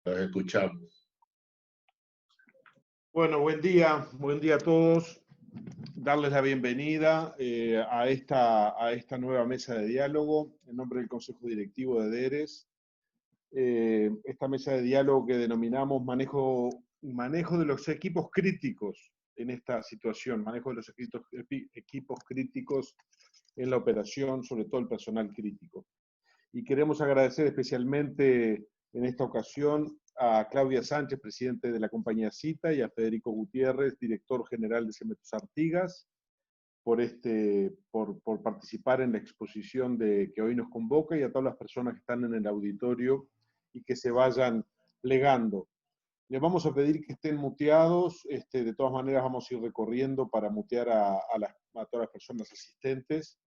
Los escuchamos. Bueno, buen día a todos. Darles la bienvenida a esta nueva mesa de diálogo en nombre del Consejo Directivo de DERES. Esta mesa de diálogo que denominamos manejo de los equipos críticos en esta situación, manejo de los equipos críticos en la operación, sobre todo el personal crítico. Y queremos agradecer especialmente en esta ocasión a Claudia Sánchez, presidente de la compañía Cita, y a Federico Gutiérrez, director general de Cementos Artigas, por participar en la exposición que hoy nos convoca, y a todas las personas que están en el auditorio y que se vayan plegando. Les vamos a pedir que estén muteados, de todas maneras vamos a ir recorriendo para mutear a todas las personas asistentes.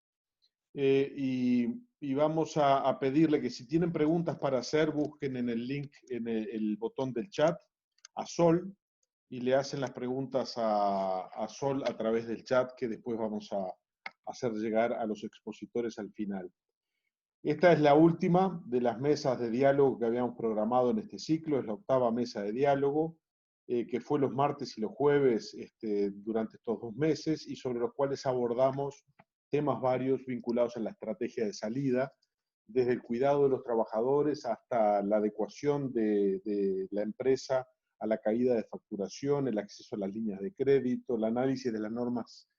Y vamos a pedirle que si tienen preguntas para hacer, busquen en el link, en el botón del chat, a Sol, y le hacen las preguntas a Sol a través del chat, que después vamos a hacer llegar a los expositores al final. Esta es la última de las mesas de diálogo que habíamos programado en este ciclo, es la octava mesa de diálogo, que fue los martes y los jueves durante estos 2 meses, y sobre los cuales abordamos temas varios vinculados a la estrategia de salida, desde el cuidado de los trabajadores hasta la adecuación de la empresa a la caída de facturación, el acceso a las líneas de crédito, el análisis de las normas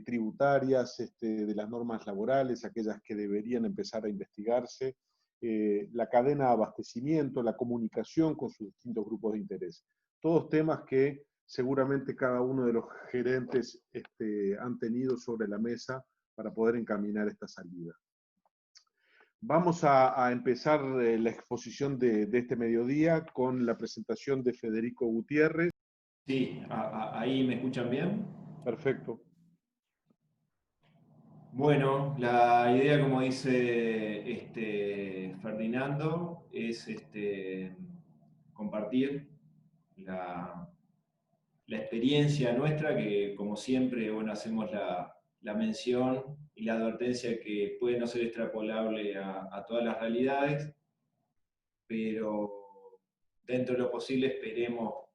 tributarias, de las normas laborales, aquellas que deberían empezar a investigarse, la cadena de abastecimiento, la comunicación con sus distintos grupos de interés. Todos temas que seguramente cada uno de los gerentes han tenido sobre la mesa para poder encaminar esta salida. Vamos a empezar la exposición de este mediodía con la presentación de Federico Gutiérrez. Sí, ahí me escuchan bien. Perfecto. Bueno, la idea, como dice Ferdinando, es compartir la experiencia nuestra, que como siempre, bueno, hacemos la mención y la advertencia que puede no ser extrapolable a todas las realidades, pero dentro de lo posible esperemos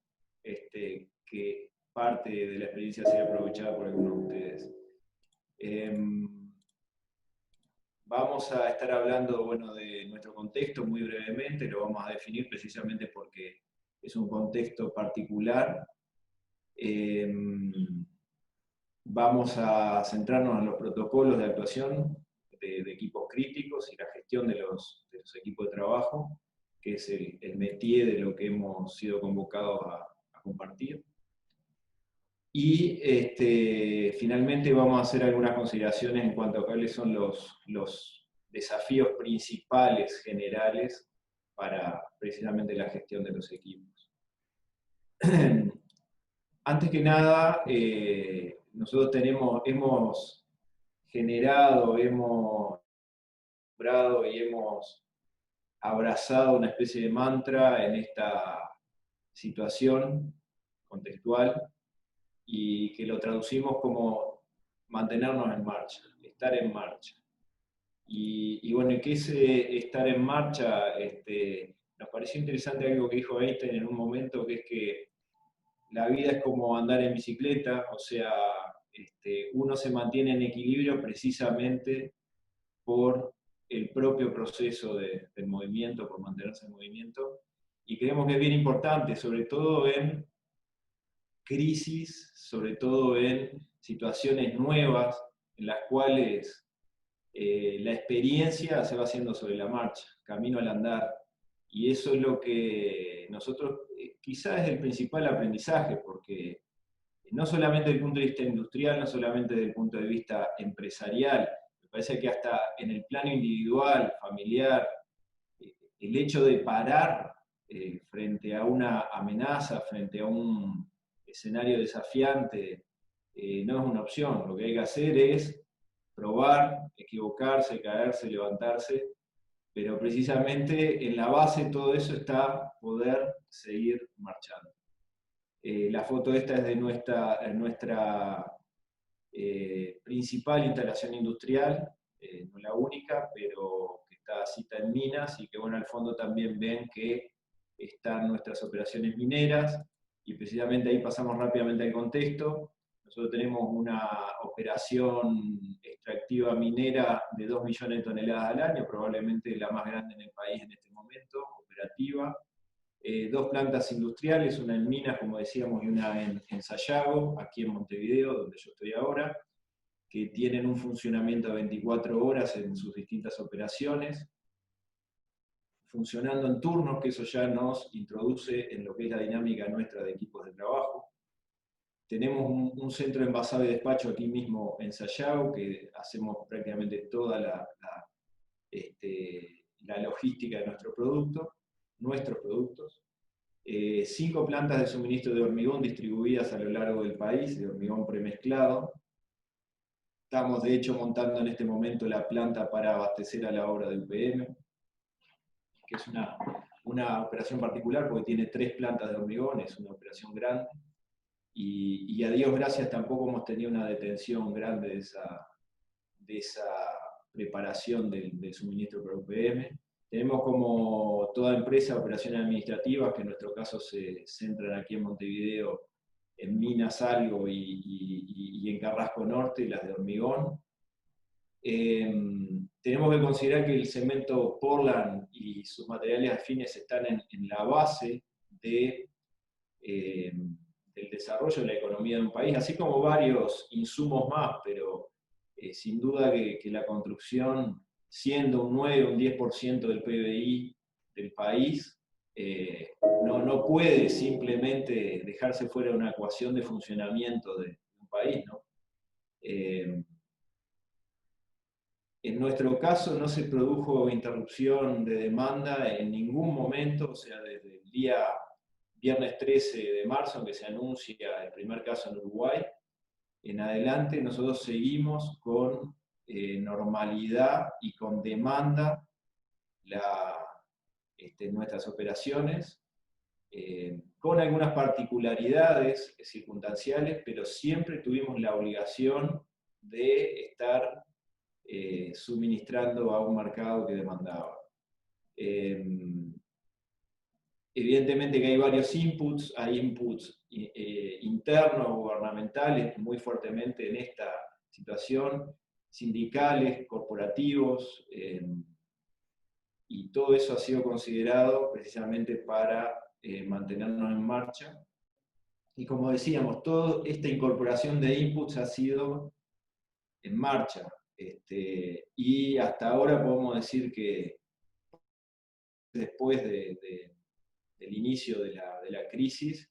que parte de la experiencia sea aprovechada por algunos de ustedes. Vamos a estar hablando, bueno, de nuestro contexto muy brevemente, lo vamos a definir precisamente porque es un contexto particular. Vamos a centrarnos en los protocolos de actuación de equipos críticos y la gestión de los equipos de trabajo, que es el métier de lo que hemos sido convocados a compartir. Y finalmente vamos a hacer algunas consideraciones en cuanto a cuáles son los desafíos principales generales para precisamente la gestión de los equipos. Antes que nada, nosotros hemos generado, hemos logrado y hemos abrazado una especie de mantra en esta situación contextual, y que lo traducimos como mantenernos en marcha, estar en marcha. Y bueno, ¿qué es estar en marcha? Nos pareció interesante algo que dijo Einstein en un momento, que es que la vida es como andar en bicicleta, o sea, uno se mantiene en equilibrio precisamente por el propio proceso del movimiento, por mantenerse en movimiento, y creemos que es bien importante, sobre todo en crisis, sobre todo en situaciones nuevas, en las cuales la experiencia se va haciendo sobre la marcha, camino al andar, y eso es lo que nosotros, quizás es el principal aprendizaje, porque no solamente desde el punto de vista industrial, no solamente desde el punto de vista empresarial, me parece que hasta en el plano individual, familiar, el hecho de parar frente a una amenaza, frente a un escenario desafiante, no es una opción. Lo que hay que hacer es probar, equivocarse, caerse, levantarse, pero precisamente en la base de todo eso está poder seguir marchando. La foto esta es de nuestra principal instalación industrial, no la única, pero que está Cita en Minas, y que bueno, al fondo también ven que están nuestras operaciones mineras, y precisamente ahí pasamos rápidamente al contexto. Nosotros tenemos una operación extractiva minera de 2 millones de toneladas al año, probablemente la más grande en el país en este momento, operativa. 2 plantas industriales, una en Minas, como decíamos, y una en Sayago, aquí en Montevideo, donde yo estoy ahora, que tienen un funcionamiento de 24 horas en sus distintas operaciones, funcionando en turnos, que eso ya nos introduce en lo que es la dinámica nuestra de equipos de trabajo. Tenemos un centro de envasado y despacho aquí mismo en Sayago, que hacemos prácticamente toda la logística de nuestros productos. 5 plantas de suministro de hormigón distribuidas a lo largo del país, de hormigón premezclado. Estamos de hecho montando en este momento la planta para abastecer a la obra de UPM, que es una operación particular porque tiene 3 plantas de hormigón, es una operación grande. Y a Dios gracias tampoco hemos tenido una detención grande de esa preparación del suministro para UPM. Tenemos como toda empresa operaciones administrativas, que en nuestro caso se centran aquí en Montevideo, en Minas Algo y en Carrasco Norte, las de hormigón. Tenemos que considerar que el cemento Portland y sus materiales afines están en la base del desarrollo de la economía de un país, así como varios insumos más, pero sin duda que la construcción, siendo un 9 o un 10% del PBI del país, no puede simplemente dejarse fuera de una ecuación de funcionamiento de un país, ¿no? En nuestro caso no se produjo interrupción de demanda en ningún momento, o sea, desde el día viernes 13 de marzo, en que se anuncia el primer caso en Uruguay, en adelante nosotros seguimos con normalidad y con demanda nuestras operaciones, con algunas particularidades circunstanciales, pero siempre tuvimos la obligación de estar suministrando a un mercado que demandaba. Evidentemente que hay varios inputs, hay inputs internos, gubernamentales, muy fuertemente en esta situación, sindicales, corporativos, y todo eso ha sido considerado precisamente para mantenernos en marcha. Y como decíamos, toda esta incorporación de inputs ha sido en marcha. Y hasta ahora podemos decir que después del inicio de la crisis,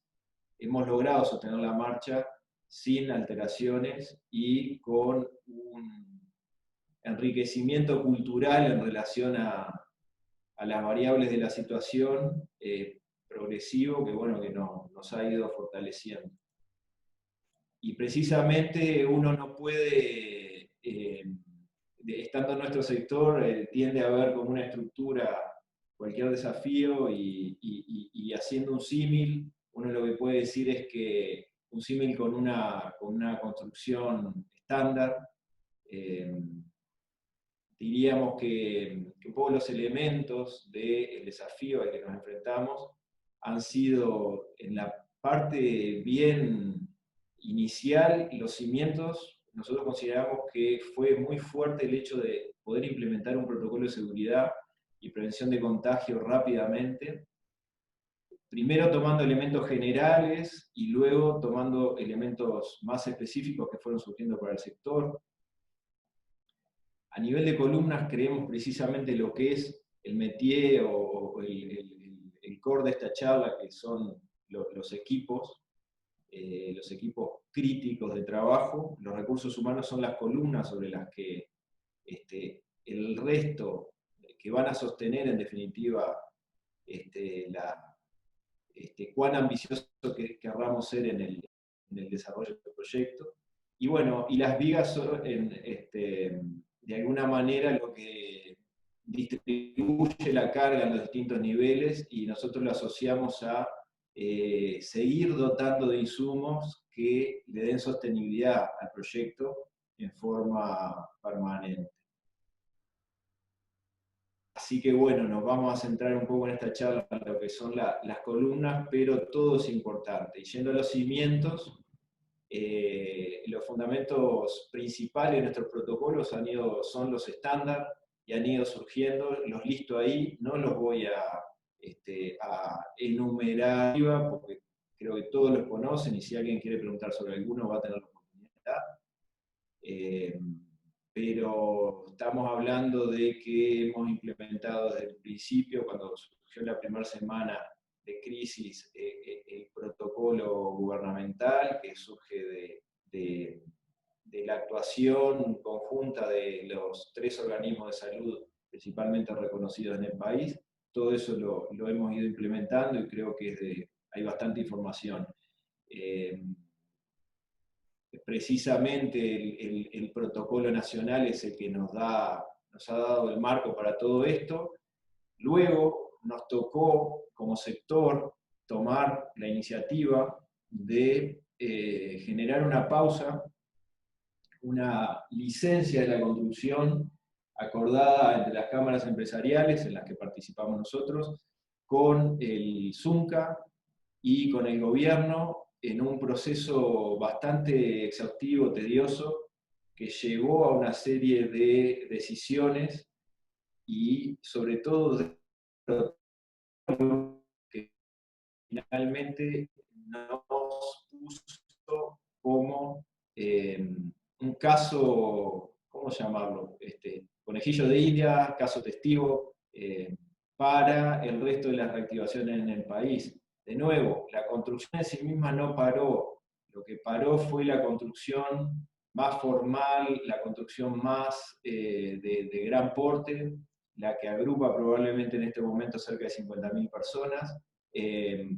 hemos logrado sostener la marcha sin alteraciones y con un enriquecimiento cultural en relación a las variables de la situación progresivo que, bueno, que nos ha ido fortaleciendo. Y precisamente uno no puede, estando en nuestro sector, tiende a ver como una estructura cualquier desafío y haciendo un símil, uno lo que puede decir es que un símil con una construcción estándar, diríamos que un poco los elementos del desafío al que nos enfrentamos han sido en la parte bien inicial, los cimientos. Nosotros consideramos que fue muy fuerte el hecho de poder implementar un protocolo de seguridad y prevención de contagio rápidamente, primero tomando elementos generales y luego tomando elementos más específicos que fueron surgiendo para el sector. A nivel de columnas creemos precisamente lo que es el métier o el core de esta charla, que son los equipos críticos de trabajo. Los recursos humanos son las columnas sobre las que el resto, que van a sostener en definitiva cuán ambicioso querramos ser en el desarrollo del proyecto. Y bueno, y las vigas son de alguna manera lo que distribuye la carga en los distintos niveles, y nosotros lo asociamos a seguir dotando de insumos que le den sostenibilidad al proyecto en forma permanente. Así que bueno, nos vamos a centrar un poco en esta charla en lo que son las columnas, pero todo es importante. Y yendo a los cimientos, los fundamentos principales de nuestros protocolos son los estándar y han ido surgiendo, los listo ahí, no los voy a enumerar porque creo que todos los conocen y si alguien quiere preguntar sobre alguno va a tener la oportunidad. Pero estamos hablando de que hemos implementado desde el principio, cuando surgió la primera semana de crisis, el protocolo gubernamental que surge de la actuación conjunta de los 3 organismos de salud principalmente reconocidos en el país. Todo eso lo hemos ido implementando y creo que hay bastante información. Precisamente el protocolo nacional es el que nos ha dado el marco para todo esto. Luego nos tocó como sector tomar la iniciativa de generar una pausa, una licencia de la construcción acordada entre las cámaras empresariales en las que participamos nosotros, con el ZUNCA y con el gobierno, en un proceso bastante exhaustivo, tedioso, que llevó a una serie de decisiones y sobre todo que finalmente nos puso como un caso, ¿cómo llamarlo? Conejillo de India, caso testigo, para el resto de las reactivaciones en el país. De nuevo, la construcción en sí misma no paró, lo que paró fue la construcción más formal, la construcción más de gran porte, la que agrupa probablemente en este momento cerca de 50.000 personas,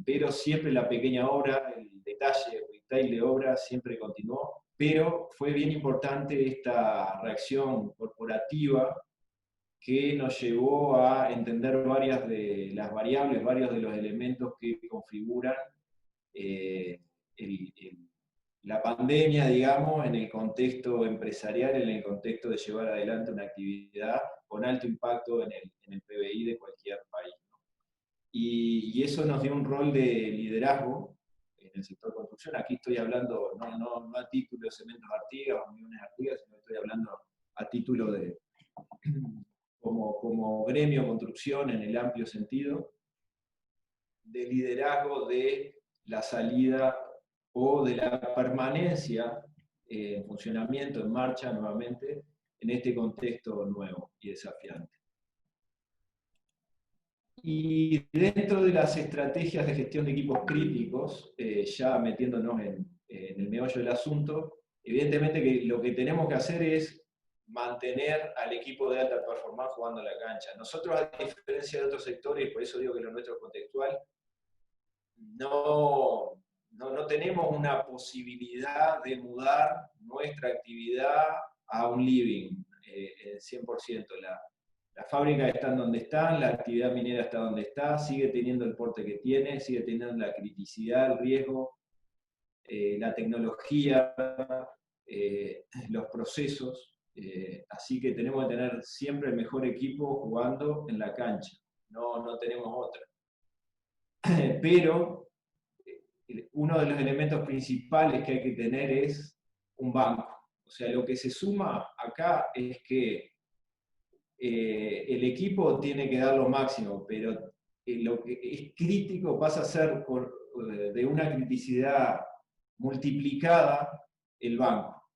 pero siempre la pequeña obra, el detalle, el detalle de obra siempre continuó, pero fue bien importante esta reacción corporativa que nos llevó a entender varias de las variables, varios de los elementos que configuran eh, la pandemia, digamos, en el contexto empresarial, en el contexto de llevar adelante una actividad con alto impacto en el PBI de cualquier país. Y eso nos dio un rol de liderazgo en el sector construcción. Aquí estoy hablando no a título de Cementos Artigas o Uniones Artigas, sino estoy hablando a título de como gremio construcción en el amplio sentido, de liderazgo de la salida o de la permanencia en funcionamiento, en marcha nuevamente, en este contexto nuevo y desafiante. Y dentro de las estrategias de gestión de equipos críticos, ya metiéndonos en el meollo del asunto, evidentemente que lo que tenemos que hacer es mantener al equipo de alta performance jugando en la cancha. Nosotros, a diferencia de otros sectores, y por eso digo que lo nuestro es contextual, no tenemos una posibilidad de mudar nuestra actividad a un living, 100%. La fábrica está en donde está, la actividad minera está donde está, sigue teniendo el porte que tiene, sigue teniendo la criticidad, el riesgo, la tecnología, los procesos, así que tenemos que tener siempre el mejor equipo jugando en la cancha, no tenemos otra. Pero uno de los elementos principales que hay que tener es un banco. O sea, lo que se suma acá es que el equipo tiene que dar lo máximo, pero lo que es crítico pasa a ser de una criticidad multiplicada el banco.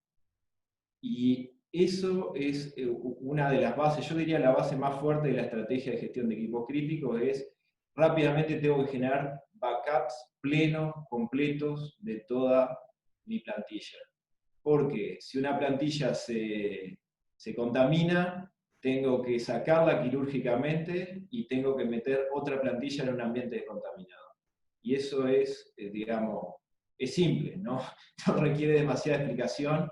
Y eso es una de las bases, yo diría la base más fuerte de la estrategia de gestión de equipos críticos, es rápidamente tengo que generar backups plenos, completos de toda mi plantilla. Porque si una plantilla se contamina, tengo que sacarla quirúrgicamente y tengo que meter otra plantilla en un ambiente descontaminado. Y eso es, digamos, es simple, ¿no? No requiere demasiada explicación,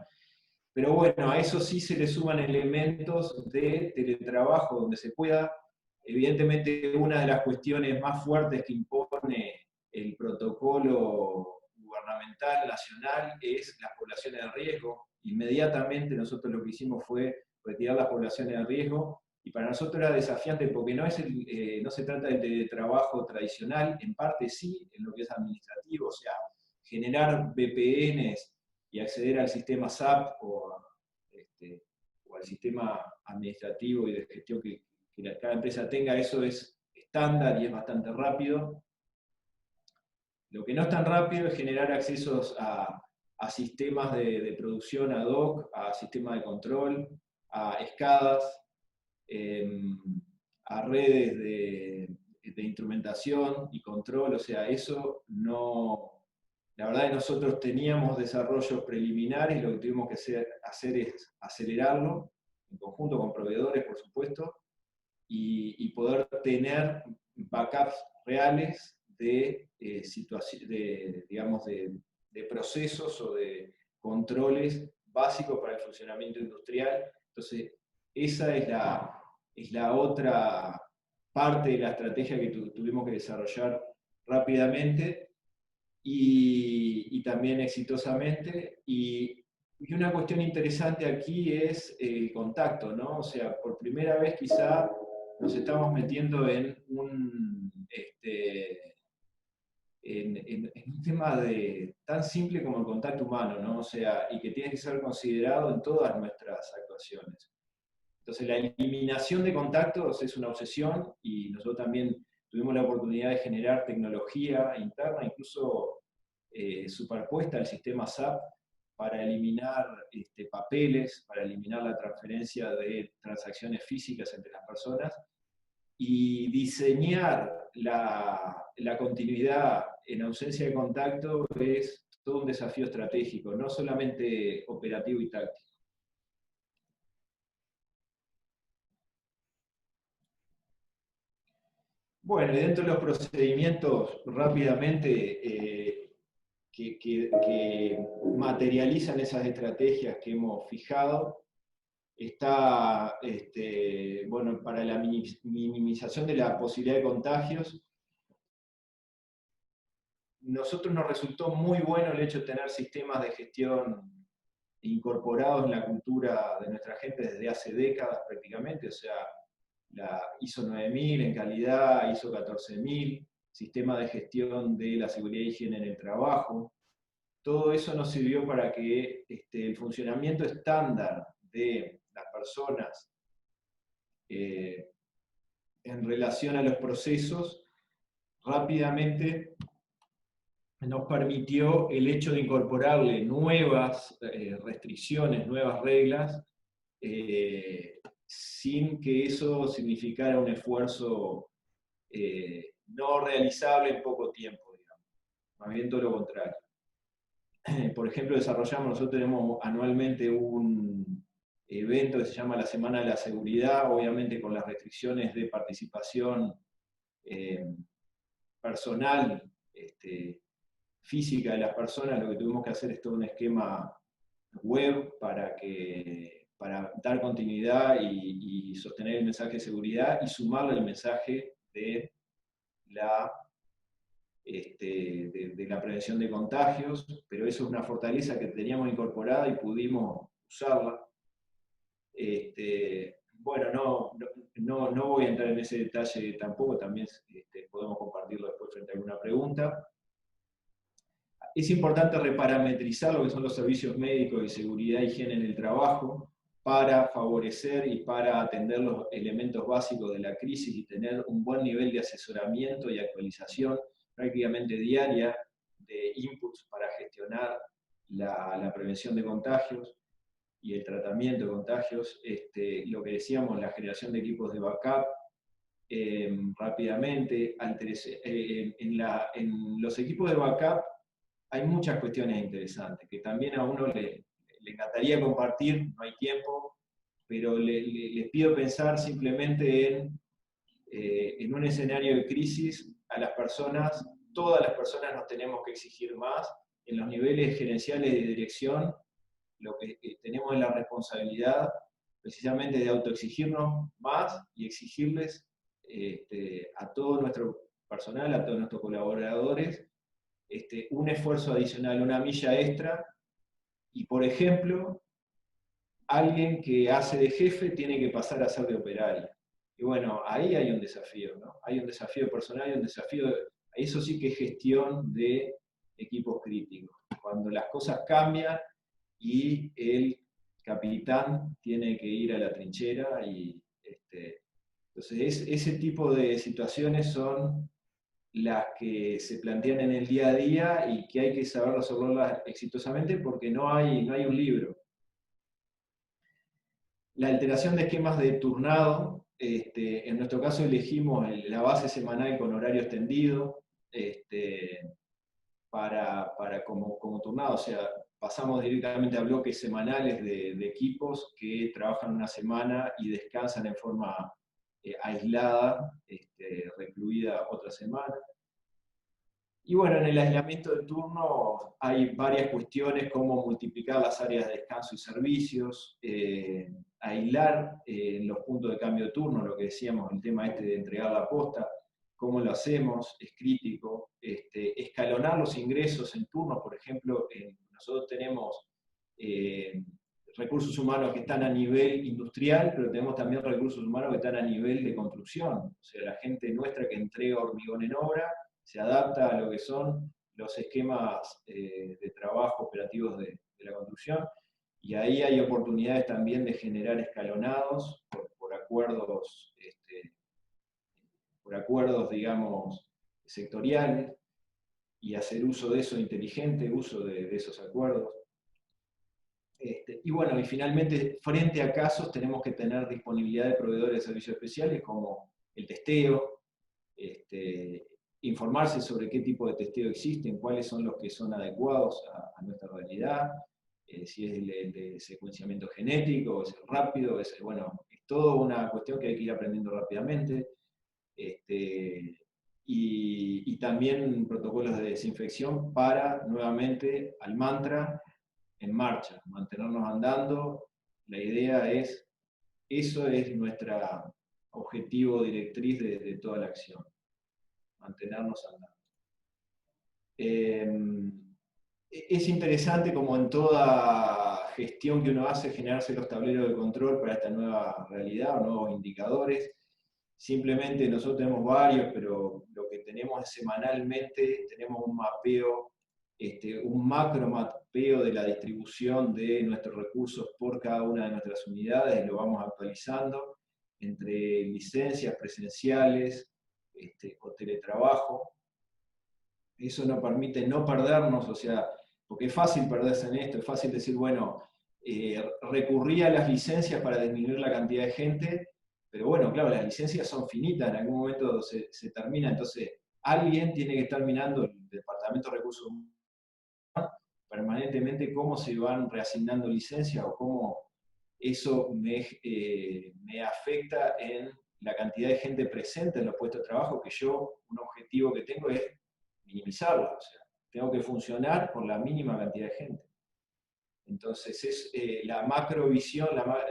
pero bueno, a eso sí se le suman elementos de teletrabajo donde se pueda. Evidentemente, una de las cuestiones más fuertes que impone el protocolo gubernamental nacional es las poblaciones de riesgo. Inmediatamente nosotros lo que hicimos fue retirar las poblaciones de riesgo Y para nosotros era desafiante porque no se trata de trabajo tradicional, en parte sí, en lo que es administrativo, o sea, generar VPNs y acceder al sistema SAP o al sistema administrativo y de gestión que cada empresa tenga, eso es estándar y es bastante rápido. Lo que no es tan rápido es generar accesos a sistemas de producción ad hoc, a sistemas de control, a escadas, a redes de instrumentación y control, o sea, eso no... La verdad es que nosotros teníamos desarrollos preliminares y lo que tuvimos que hacer es acelerarlo, en conjunto con proveedores, por supuesto, y poder tener backups reales de procesos o de controles básicos para el funcionamiento industrial. Entonces, esa es la otra parte de la estrategia que tuvimos que desarrollar rápidamente y también exitosamente. Y una cuestión interesante aquí es el contacto, ¿no? O sea, por primera vez quizá nos estamos metiendo en un tema tan simple como el contacto humano, ¿no? O sea, y que tiene que ser considerado en todas nuestras actuaciones. Entonces, la eliminación de contactos es una obsesión y nosotros también tuvimos la oportunidad de generar tecnología interna, incluso superpuesta al sistema SAP, para eliminar papeles, para eliminar la transferencia de transacciones físicas entre las personas y diseñar la continuidad en ausencia de contacto es todo un desafío estratégico, no solamente operativo y táctico. Bueno, y dentro de los procedimientos, rápidamente, que materializan esas estrategias que hemos fijado, está, bueno, para la minimización de la posibilidad de contagios. Nosotros nos resultó muy bueno el hecho de tener sistemas de gestión incorporados en la cultura de nuestra gente desde hace décadas prácticamente, o sea, la ISO 9000 en calidad, ISO 14000, sistema de gestión de la seguridad y higiene en el trabajo. Todo eso nos sirvió para que el funcionamiento estándar de las personas en relación a los procesos rápidamente nos permitió el hecho de incorporarle nuevas restricciones, nuevas reglas, sin que eso significara un esfuerzo no realizable en poco tiempo, digamos. Más bien todo lo contrario. Por ejemplo, nosotros tenemos anualmente un evento que se llama la Semana de la Seguridad, obviamente con las restricciones de participación personal, física de las personas. Lo que tuvimos que hacer es todo un esquema web para dar continuidad y sostener el mensaje de seguridad y sumarle el mensaje de la prevención de contagios, pero eso es una fortaleza que teníamos incorporada y pudimos usarla. Bueno, no voy a entrar en ese detalle tampoco, también podemos compartirlo después frente a alguna pregunta. Es importante reparametrizar lo que son los servicios médicos de seguridad y higiene en el trabajo para favorecer y para atender los elementos básicos de la crisis y tener un buen nivel de asesoramiento y actualización prácticamente diaria de inputs para gestionar la prevención de contagios y el tratamiento de contagios. Lo que decíamos, la generación de equipos de backup rápidamente. En los equipos de backup hay muchas cuestiones interesantes que también a uno le encantaría compartir, no hay tiempo, pero les pido pensar simplemente en un escenario de crisis. A las personas, todas las personas nos tenemos que exigir más. En los niveles gerenciales de dirección, lo que tenemos es la responsabilidad precisamente de autoexigirnos más y exigirles a todo nuestro personal, a todos nuestros colaboradores, un esfuerzo adicional, una milla extra, y por ejemplo, alguien que hace de jefe tiene que pasar a ser de operario. Y bueno, ahí hay un desafío, ¿no? Hay un desafío personal, hay un desafío, eso sí que es gestión de equipos críticos. Cuando las cosas cambian y el capitán tiene que ir a la trinchera y entonces ese tipo de situaciones son las que se plantean en el día a día y que hay que saber resolverlas exitosamente porque no hay un libro. La alteración de esquemas de turnado, en nuestro caso elegimos la base semanal con horario extendido como turnado, o sea, pasamos directamente a bloques semanales de equipos que trabajan una semana y descansan en forma aislada, recluida otra semana. Y bueno, en el aislamiento de turno hay varias cuestiones como multiplicar las áreas de descanso y servicios, aislar los puntos de cambio de turno, lo que decíamos, el tema de entregar la posta, cómo lo hacemos, es crítico, escalonar los ingresos en turno, por ejemplo, nosotros tenemos recursos humanos que están a nivel industrial, pero tenemos también recursos humanos que están a nivel de construcción, o sea, la gente nuestra que entrega hormigón en obra, se adapta a lo que son los esquemas de trabajo operativos de la construcción, y ahí hay oportunidades también de generar escalonados por acuerdos, digamos, sectoriales, y hacer uso de eso, inteligente uso de esos acuerdos. Y bueno, y finalmente, frente a casos, tenemos que tener disponibilidad de proveedores de servicios especiales como el testeo, informarse sobre qué tipo de testeo existen, cuáles son los que son adecuados a nuestra realidad, si es el de secuenciamiento genético, es el rápido, bueno, es toda una cuestión que hay que ir aprendiendo rápidamente. Y también protocolos de desinfección para, nuevamente, al mantra, en marcha, mantenernos andando. La idea es, eso es nuestro objetivo directriz de toda la acción, mantenernos andando. Es interesante, como en toda gestión que uno hace, generarse los tableros de control para esta nueva realidad o nuevos indicadores. Simplemente nosotros tenemos varios, pero lo que tenemos es semanalmente, tenemos un mapeo, un macro mapeo de la distribución de nuestros recursos por cada una de nuestras unidades, lo vamos actualizando entre licencias presenciales o teletrabajo. Eso nos permite no perdernos, o sea, porque es fácil perderse en esto, es fácil decir, bueno, recurrí a las licencias para disminuir la cantidad de gente, pero bueno, claro, las licencias son finitas, en algún momento se termina, entonces alguien tiene que estar mirando, el Departamento de Recursos Humanos, permanentemente cómo se van reasignando licencias o cómo eso me afecta en la cantidad de gente presente en los puestos de trabajo, que yo, un objetivo que tengo es minimizarla, o sea, tengo que funcionar con la mínima cantidad de gente. Entonces, la macrovisión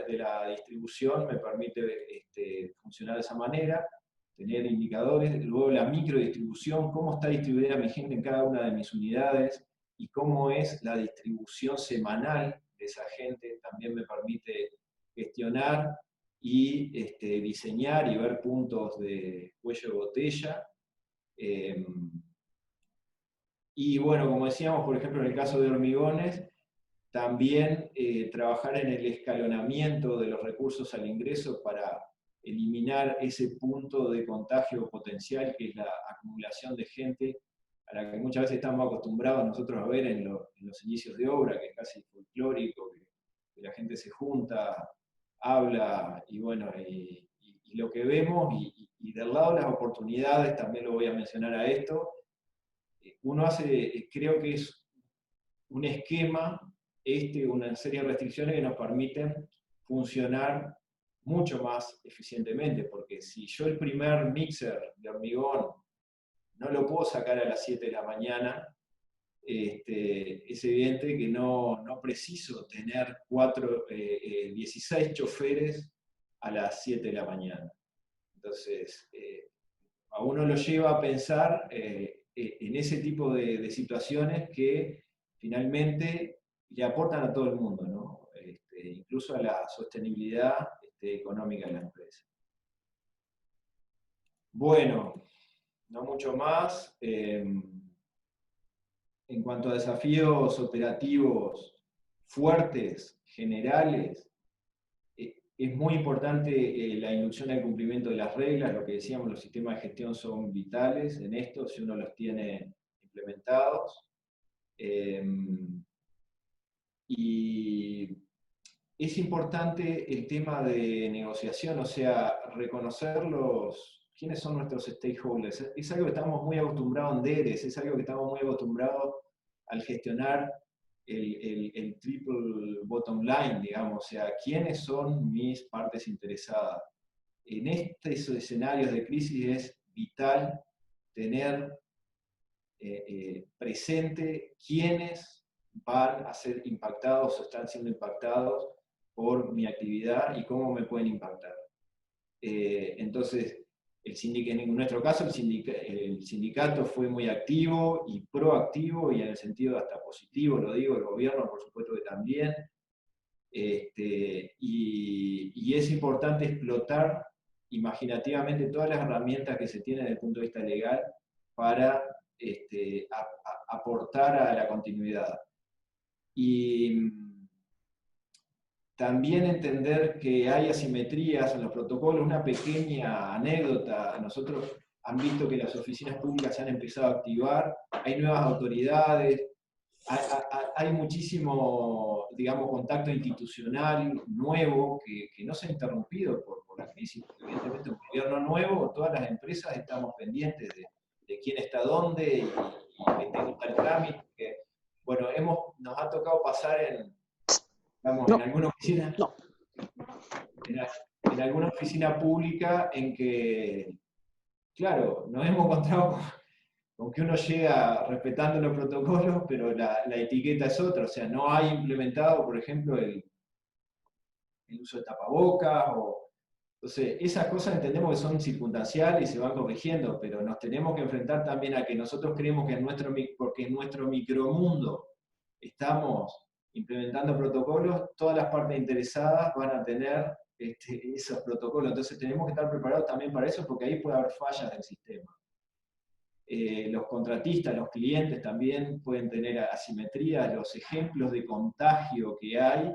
de la distribución me permite funcionar de esa manera, tener indicadores, luego la microdistribución, cómo está distribuida mi gente en cada una de mis unidades y cómo es la distribución semanal de esa gente, también me permite gestionar y diseñar y ver puntos de cuello de botella. Y bueno, como decíamos, por ejemplo, en el caso de hormigones, también trabajar en el escalonamiento de los recursos al ingreso para eliminar ese punto de contagio potencial que es la acumulación de gente a la que muchas veces estamos acostumbrados nosotros a ver en los inicios de obra, que es casi folclórico, que la gente se junta, habla, y bueno, y lo que vemos, y del lado de las oportunidades, también lo voy a mencionar a esto, uno hace, creo que es un esquema, una serie de restricciones que nos permiten funcionar mucho más eficientemente, porque si yo el primer mixer de hormigón no lo puedo sacar a las 7 de la mañana, es evidente que no preciso tener 16 choferes a las 7 de la mañana. Entonces, a uno lo lleva a pensar en ese tipo de situaciones que finalmente le aportan a todo el mundo, ¿no? Incluso a la sostenibilidad económica de la empresa. Bueno, no mucho más. En cuanto a desafíos operativos fuertes, generales, es muy importante la inducción al cumplimiento de las reglas. Lo que decíamos, los sistemas de gestión son vitales en esto, si uno los tiene implementados. Y es importante el tema de negociación, o sea, reconocer quiénes son nuestros stakeholders. Es algo que estamos muy acostumbrados en DERES, es algo que estamos muy acostumbrados al gestionar el triple bottom line, digamos, o sea, quiénes son mis partes interesadas. En estos escenarios de crisis es vital tener presente quiénes van a ser impactados o están siendo impactados por mi actividad y cómo me pueden impactar. Entonces, en nuestro caso, el sindicato fue muy activo y proactivo, y en el sentido hasta positivo, lo digo, el gobierno por supuesto que también. Y es importante explotar imaginativamente todas las herramientas que se tienen desde el punto de vista legal para aportar a la continuidad. Y también entender que hay asimetrías en los protocolos. Una pequeña anécdota: nosotros han visto que las oficinas públicas se han empezado a activar, hay nuevas autoridades, hay muchísimo, digamos, contacto institucional nuevo que no se ha interrumpido por la crisis, porque evidentemente un gobierno nuevo, todas las empresas estamos pendientes de quién está dónde y que tenga el trámite. Bueno, nos ha tocado pasar en alguna oficina, en alguna oficina pública en que, claro, nos hemos encontrado con que uno llega respetando los protocolos, pero la etiqueta es otra, o sea, no hay implementado, por ejemplo, el uso de tapabocas, entonces, esas cosas entendemos que son circunstanciales y se van corrigiendo, pero nos tenemos que enfrentar también a que nosotros creemos que porque en nuestro micromundo estamos implementando protocolos, todas las partes interesadas van a tener esos protocolos. Entonces tenemos que estar preparados también para eso, porque ahí puede haber fallas del sistema. Los contratistas, los clientes también pueden tener asimetrías. Los ejemplos de contagio que hay,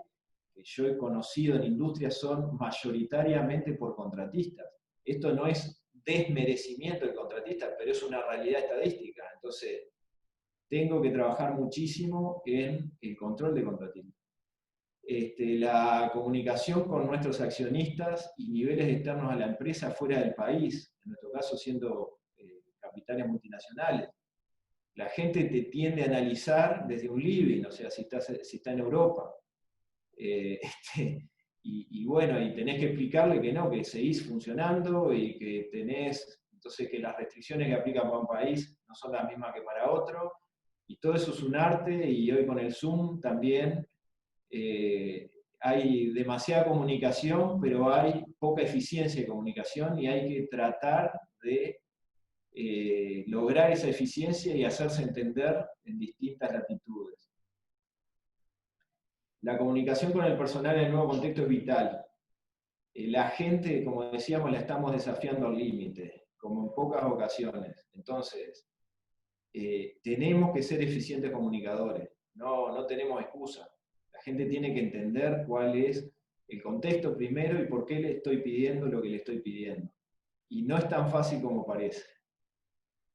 que yo he conocido en industria, son mayoritariamente por contratistas. Esto no es desmerecimiento del contratista, pero es una realidad estadística. Entonces, tengo que trabajar muchísimo en el control de contratistas. La comunicación con nuestros accionistas y niveles externos a la empresa fuera del país, en nuestro caso siendo capitales multinacionales. La gente te tiende a analizar desde un living, o sea, si está en Europa. Y bueno, y tenés que explicarle que no, que seguís funcionando y que entonces que las restricciones que aplican para un país no son las mismas que para otro, y todo eso es un arte. Y hoy con el Zoom también hay demasiada comunicación, pero hay poca eficiencia de comunicación, y hay que tratar de lograr esa eficiencia y hacerse entender en distintas latitudes. La comunicación con el personal en el nuevo contexto es vital. La gente, como decíamos, la estamos desafiando al límite, como en pocas ocasiones. Entonces, tenemos que ser eficientes comunicadores, no tenemos excusa. La gente tiene que entender cuál es el contexto primero y por qué le estoy pidiendo lo que le estoy pidiendo. Y no es tan fácil como parece.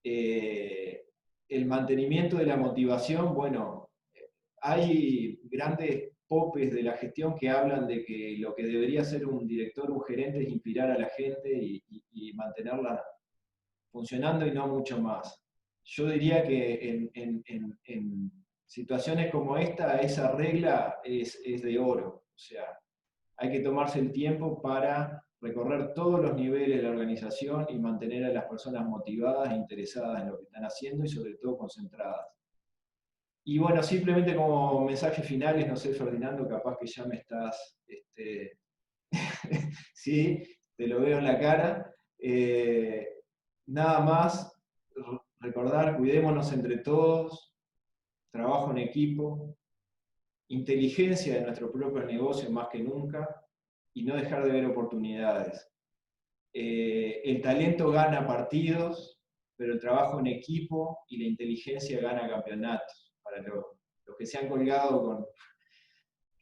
El mantenimiento de la motivación, bueno, hay grandes popes de la gestión que hablan de que lo que debería ser un director, un gerente, es inspirar a la gente y mantenerla funcionando y no mucho más. Yo diría que en situaciones como esta, esa regla es de oro. O sea, hay que tomarse el tiempo para recorrer todos los niveles de la organización y mantener a las personas motivadas e interesadas en lo que están haciendo y sobre todo concentradas. Y bueno, simplemente como mensajes finales, no sé, Ferdinando, capaz que ya me estás, sí, te lo veo en la cara. Nada más, recordar, cuidémonos entre todos, trabajo en equipo, inteligencia de nuestro propio negocio más que nunca, y no dejar de ver oportunidades. el talento gana partidos, pero el trabajo en equipo y la inteligencia gana campeonatos. Para los que se han colgado con,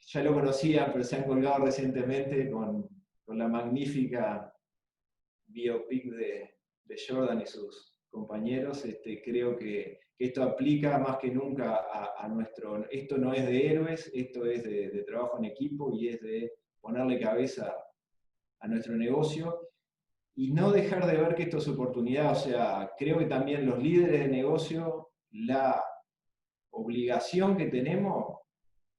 ya lo conocían, pero se han colgado recientemente con la magnífica biopic de Jordan y sus compañeros, creo que esto aplica más que nunca a nuestro... Esto no es de héroes, esto es de trabajo en equipo y es de ponerle cabeza a nuestro negocio y no dejar de ver que esto es oportunidad. O sea, creo que también los líderes de negocio, la obligación que tenemos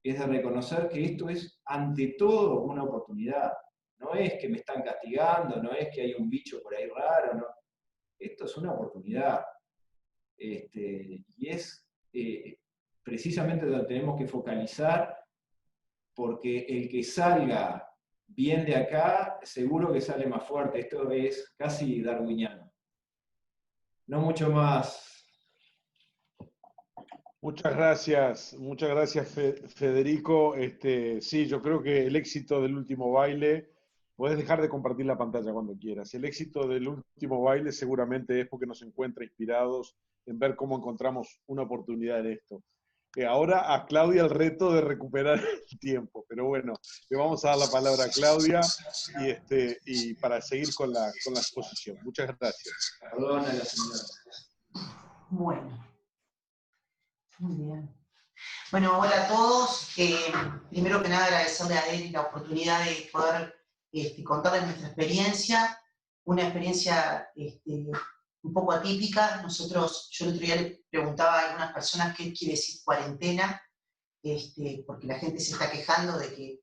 es de reconocer que esto es ante todo una oportunidad. No es que me están castigando, no es que hay un bicho por ahí raro, no. Esto es una oportunidad. Y es precisamente donde tenemos que focalizar, porque el que salga bien de acá, seguro que sale más fuerte. Esto es casi darwiniano. No mucho más. Muchas gracias Federico. Sí, yo creo que el éxito del último baile, puedes dejar de compartir la pantalla cuando quieras. El éxito del último baile seguramente es porque nos encuentra inspirados en ver cómo encontramos una oportunidad en esto. Ahora a Claudia el reto de recuperar el tiempo, pero bueno, le vamos a dar la palabra a Claudia y para seguir con la exposición. Muchas gracias. Perdón a la señora. Bueno, muy bien. Bueno, hola a todos. Primero que nada agradecerle a él la oportunidad de poder contarles nuestra experiencia, una experiencia un poco atípica. Yo el otro día le preguntaba a algunas personas qué quiere decir cuarentena, porque la gente se está quejando de que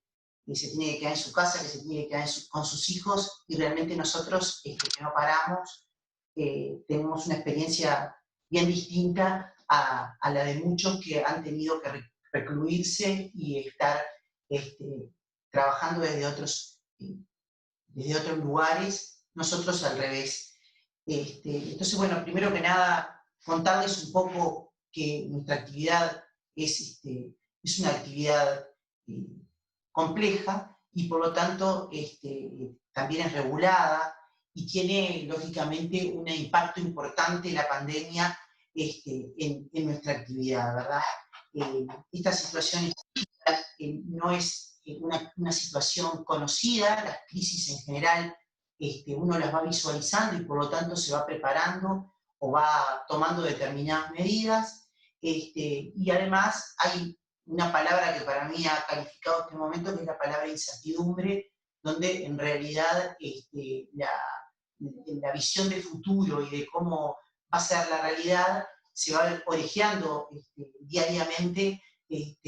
se tiene que quedar en su casa, que se tiene que quedar con sus hijos, y realmente nosotros, que no paramos, tenemos una experiencia bien distinta a la de muchos que han tenido que recluirse y estar trabajando desde otros lugares, nosotros al revés. Entonces, bueno, primero que nada, contarles un poco que nuestra actividad es una actividad compleja y por lo tanto también es regulada y tiene lógicamente un impacto importante la pandemia en nuestra actividad, ¿verdad? Esta situación no es una situación conocida, las crisis en general uno las va visualizando y por lo tanto se va preparando o va tomando determinadas medidas, y además hay una palabra que para mí ha calificado este momento, que es la palabra incertidumbre, donde en realidad la visión de futuro y de cómo va a ser la realidad se va orejeando diariamente,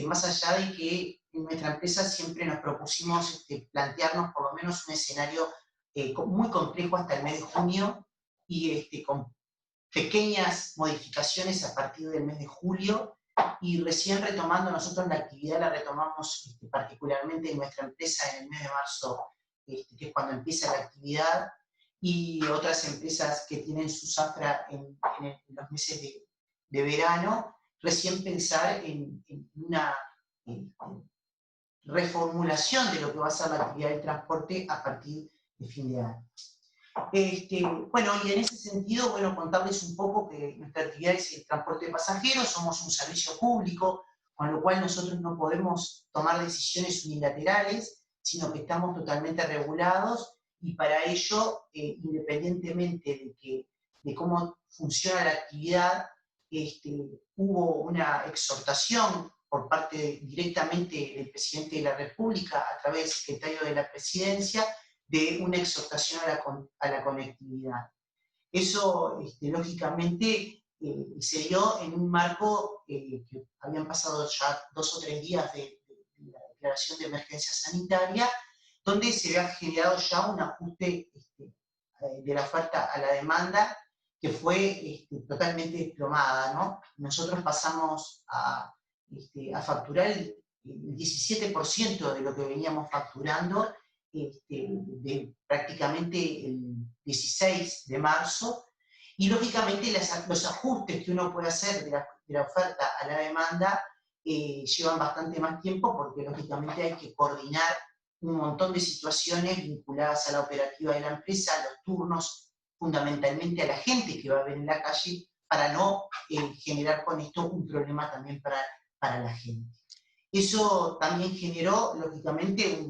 más allá de que en nuestra empresa siempre nos propusimos plantearnos por lo menos un escenario muy complejo hasta el mes de junio y con pequeñas modificaciones a partir del mes de julio, y recién retomando nosotros la actividad, la retomamos particularmente en nuestra empresa en el mes de marzo, que es cuando empieza la actividad, y otras empresas que tienen su zafra en los meses de verano, recién pensar en una reformulación de lo que va a ser la actividad del transporte a partir de fin de año. Bueno, y en ese sentido, bueno, contarles un poco que nuestra actividad es el transporte de pasajeros, somos un servicio público, con lo cual nosotros no podemos tomar decisiones unilaterales, sino que estamos totalmente regulados, y para ello, independientemente de cómo funciona la actividad, hubo una exhortación por parte directamente del Presidente de la República, a través del Secretario de la Presidencia, de una exhortación a la conectividad. Eso, lógicamente, se dio en un marco que habían pasado ya 2 o 3 días de la declaración de emergencia sanitaria, donde se había generado ya un ajuste de la oferta a la demanda que fue totalmente desplomada, ¿no? Nosotros pasamos a facturar el 17% de lo que veníamos facturando de prácticamente el 16 de marzo, y lógicamente los ajustes que uno puede hacer de la oferta a la demanda llevan bastante más tiempo, porque lógicamente hay que coordinar un montón de situaciones vinculadas a la operativa de la empresa, a los turnos, fundamentalmente a la gente que va a ver en la calle, para no generar con esto un problema también para la gente. Eso también generó, lógicamente,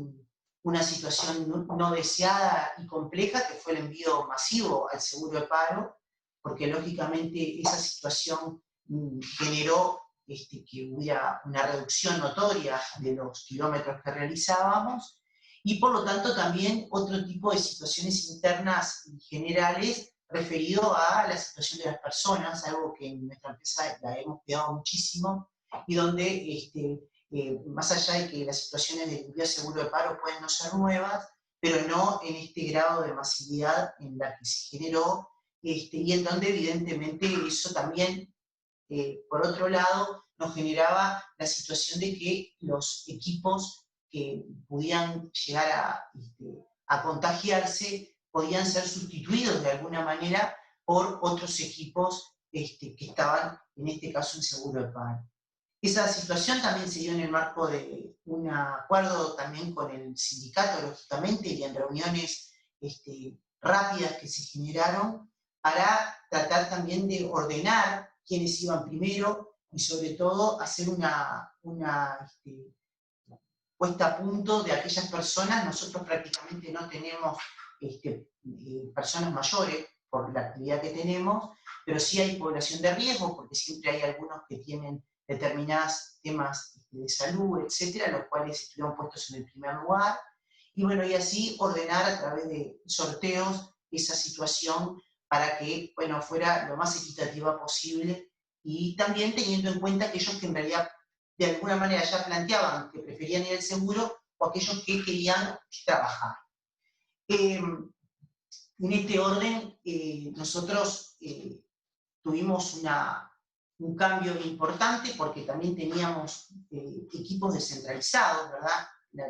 una situación no deseada y compleja, que fue el envío masivo al seguro de paro, porque lógicamente esa situación generó que hubiera una reducción notoria de los kilómetros que realizábamos, y por lo tanto también otro tipo de situaciones internas y generales referido a la situación de las personas, algo que en nuestra empresa la hemos cuidado muchísimo, y donde más allá de que las situaciones de envío seguro de paro pueden no ser nuevas, pero no en este grado de masividad en la que se generó, y en donde evidentemente eso también, por otro lado, nos generaba la situación de que los equipos que podían llegar a contagiarse podían ser sustituidos de alguna manera por otros equipos que estaban, en este caso, en seguro de paro. Esa situación también se dio en el marco de un acuerdo también con el sindicato, lógicamente, y en reuniones rápidas que se generaron para tratar también de ordenar quiénes iban primero y sobre todo hacer una puesta a punto de aquellas personas. Nosotros prácticamente no tenemos personas mayores por la actividad que tenemos, pero sí hay población de riesgo, porque siempre hay algunos que tienen determinados temas de salud, etcétera, los cuales estuvieron puestos en el primer lugar, y bueno, y así ordenar a través de sorteos esa situación para que, bueno, fuera lo más equitativa posible, y también teniendo en cuenta aquellos que en realidad de alguna manera ya planteaban que preferían ir al seguro, o aquellos que querían trabajar. En este orden, nosotros tuvimos un cambio importante porque también teníamos equipos descentralizados, ¿verdad?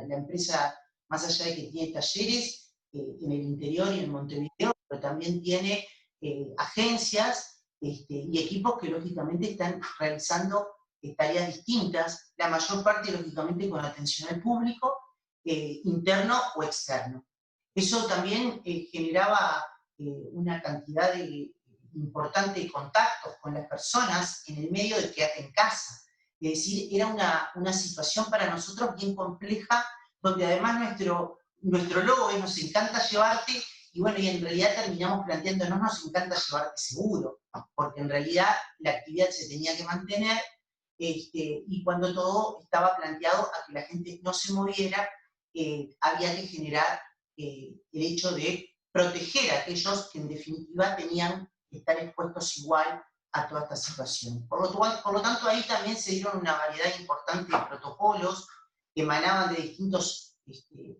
La empresa, más allá de que tiene talleres en el interior y en Montevideo, pero también tiene agencias y equipos que lógicamente están realizando tareas distintas, la mayor parte lógicamente con atención al público, interno o externo. Eso también generaba una cantidad importante de contactos con las personas en el medio de quedarte en casa. Es decir, era una situación para nosotros bien compleja, donde además nuestro logo es "nos encanta llevarte", y bueno, y en realidad terminamos planteándonos "nos encanta llevarte seguro", porque en realidad la actividad se tenía que mantener, y cuando todo estaba planteado a que la gente no se moviera, había que generar el hecho de proteger a aquellos que en definitiva tenían que estar expuestos igual a toda esta situación. Por lo tanto, ahí también se dieron una variedad importante de protocolos que emanaban de distintos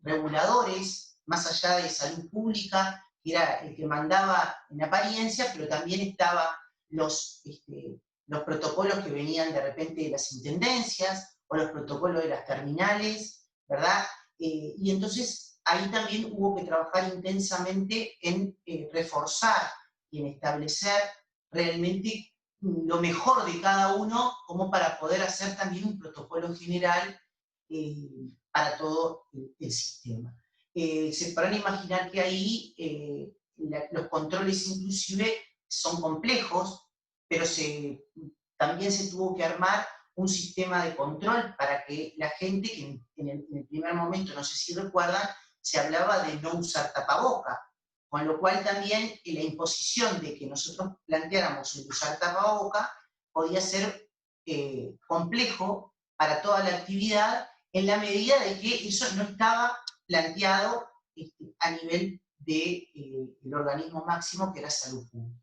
reguladores, más allá de salud pública, que era el que mandaba en apariencia, pero también estaban los protocolos que venían de repente de las intendencias, o los protocolos de las terminales, ¿verdad? Y entonces ahí también hubo que trabajar intensamente en reforzar y en establecer realmente lo mejor de cada uno, como para poder hacer también un protocolo general para todo el sistema. Se podrán imaginar que ahí los controles inclusive son complejos, pero también se tuvo que armar un sistema de control para que la gente, que en el primer momento, no sé si recuerdan, se hablaba de no usar tapaboca, con lo cual también la imposición de que nosotros planteáramos el usar tapaboca podía ser complejo para toda la actividad, en la medida de que eso no estaba planteado a nivel del organismo máximo, que era salud pública.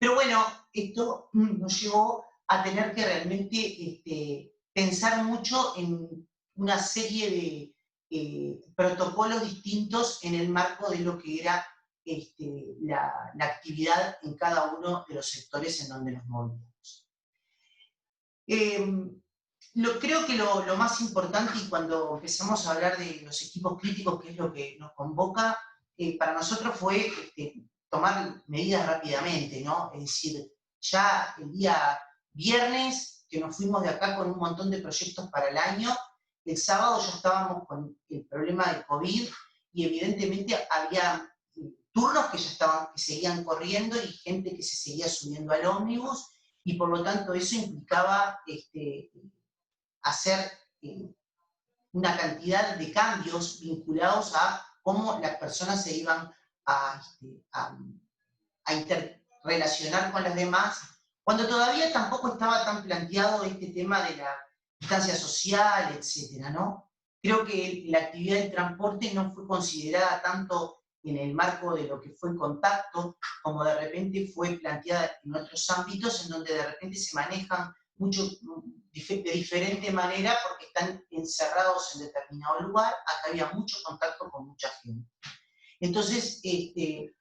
Pero bueno, esto nos llevó a tener que realmente pensar mucho en una serie de protocolos distintos en el marco de lo que era la actividad en cada uno de los sectores en donde nos movíamos. Creo que lo más importante, y cuando empezamos a hablar de los equipos críticos, que es lo que nos convoca, para nosotros fue tomar medidas rápidamente, ¿no? Es decir, ya el día viernes, que nos fuimos de acá con un montón de proyectos para el año, el sábado ya estábamos con el problema del COVID y evidentemente había turnos que que seguían corriendo y gente que se seguía subiendo al ómnibus, y por lo tanto eso implicaba hacer una cantidad de cambios vinculados a cómo las personas se iban a interrelacionar con las demás, cuando todavía tampoco estaba tan planteado este tema de la distancia social, etcétera, ¿no? Creo que la actividad del transporte no fue considerada tanto en el marco de lo que fue el contacto, como de repente fue planteada en otros ámbitos, en donde de repente se manejan mucho de diferente manera porque están encerrados en determinado lugar. Acá había mucho contacto con mucha gente. Entonces,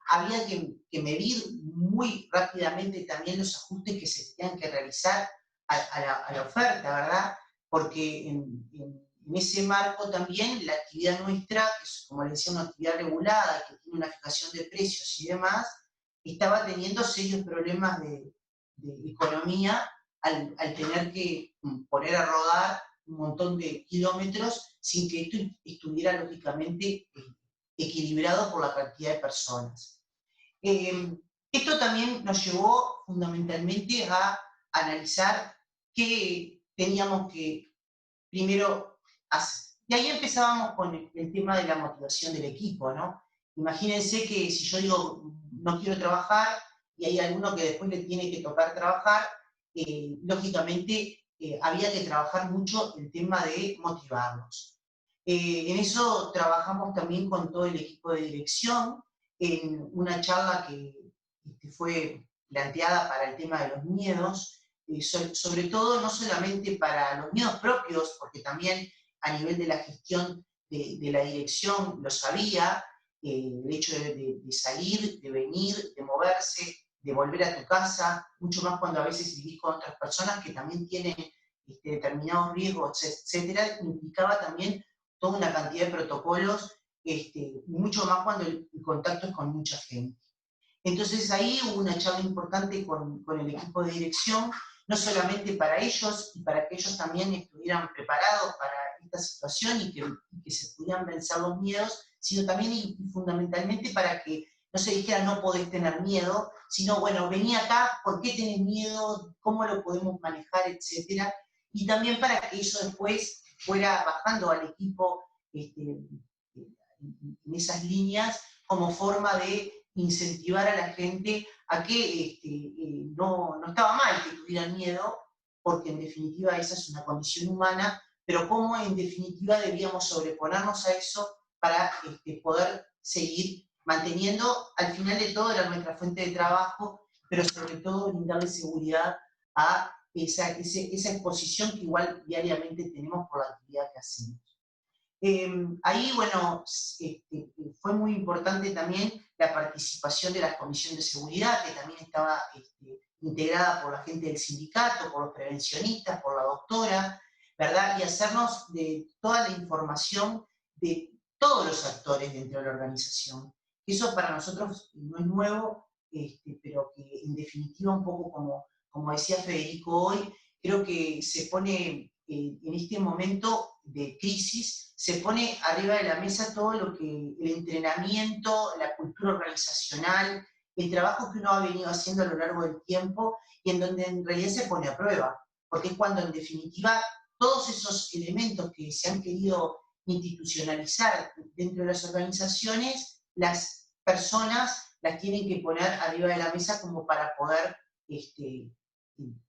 había que medir muy rápidamente también los ajustes que se tenían que realizar a la oferta, ¿verdad? Porque en ese marco también la actividad nuestra, que es, como les decía, una actividad regulada, que tiene una fijación de precios y demás, estaba teniendo serios problemas de economía al tener que poner a rodar un montón de kilómetros sin que esto estuviera lógicamente equilibrado por la cantidad de personas. Esto también nos llevó fundamentalmente a analizar qué teníamos que primero hacer. Y ahí empezábamos con el tema de la motivación del equipo, ¿no? Imagínense que si yo digo, no quiero trabajar, y hay alguno que después le tiene que tocar trabajar, lógicamente había que trabajar mucho el tema de motivarlos. En eso trabajamos también con todo el equipo de dirección, en una charla que fue planteada para el tema de los miedos, sobre todo no solamente para los miedos propios, porque también a nivel de la gestión de la dirección lo sabía, el hecho de salir, de venir, de moverse, de volver a tu casa, mucho más cuando a veces vivís con otras personas que también tienen determinados riesgos, etcétera, implicaba también toda una cantidad de protocolos, mucho más cuando el contacto es con mucha gente. Entonces ahí hubo una charla importante con el equipo de dirección, no solamente para ellos, y para que ellos también estuvieran preparados para esta situación y que se pudieran vencer los miedos, sino también y fundamentalmente para que no se dijera no podés tener miedo, sino bueno, vení acá, ¿por qué tenés miedo? ¿Cómo lo podemos manejar? Etcétera. Y también para que eso después fuera bajando al equipo en esas líneas como forma de incentivar a la gente a que no estaba mal que tuvieran miedo, porque en definitiva esa es una condición humana, pero cómo en definitiva debíamos sobreponernos a eso para poder seguir manteniendo, al final de todo era nuestra fuente de trabajo, pero sobre todo brindarle seguridad a esa exposición que igual diariamente tenemos por la actividad que hacemos. Ahí, bueno, fue muy importante también la participación de la Comisión de Seguridad, que también estaba integrada por la gente del sindicato, por los prevencionistas, por la doctora, ¿verdad? Y hacernos de toda la información de todos los actores dentro de la organización. Eso para nosotros no es nuevo, pero que en definitiva un poco como decía Federico hoy, creo que se pone en este momento de crisis, se pone arriba de la mesa todo lo que el entrenamiento, la cultura organizacional, el trabajo que uno ha venido haciendo a lo largo del tiempo y en donde en realidad se pone a prueba, porque es cuando en definitiva todos esos elementos que se han querido institucionalizar dentro de las organizaciones, las personas las tienen que poner arriba de la mesa como para poder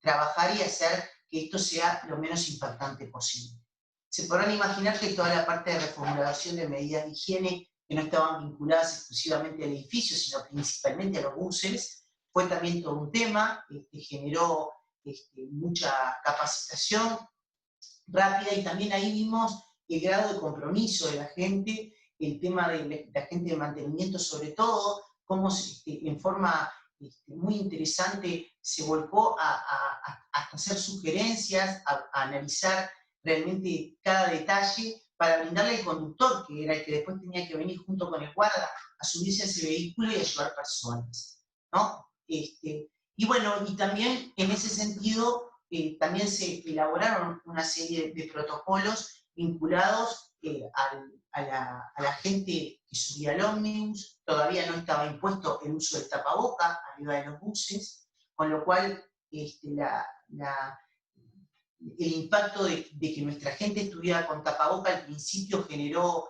trabajar y hacer que esto sea lo menos impactante posible. Se podrán imaginar que toda la parte de reformulación de medidas de higiene que no estaban vinculadas exclusivamente al edificio, sino principalmente a los buses, fue también todo un tema, generó mucha capacitación rápida y también ahí vimos el grado de compromiso de la gente, el tema de la gente de mantenimiento sobre todo, cómo en forma muy interesante se volcó a hacer sugerencias, a analizar realmente cada detalle para brindarle al conductor, que era el que después tenía que venir junto con el guarda a subirse a ese vehículo y ayudar personas, ¿no? Y bueno, y también en ese sentido también se elaboraron una serie de protocolos vinculados a la gente que subía al ómnibus. Todavía no estaba impuesto el uso del tapaboca arriba de los buses, con lo cual el impacto de que nuestra gente estuviera con tapaboca al principio generó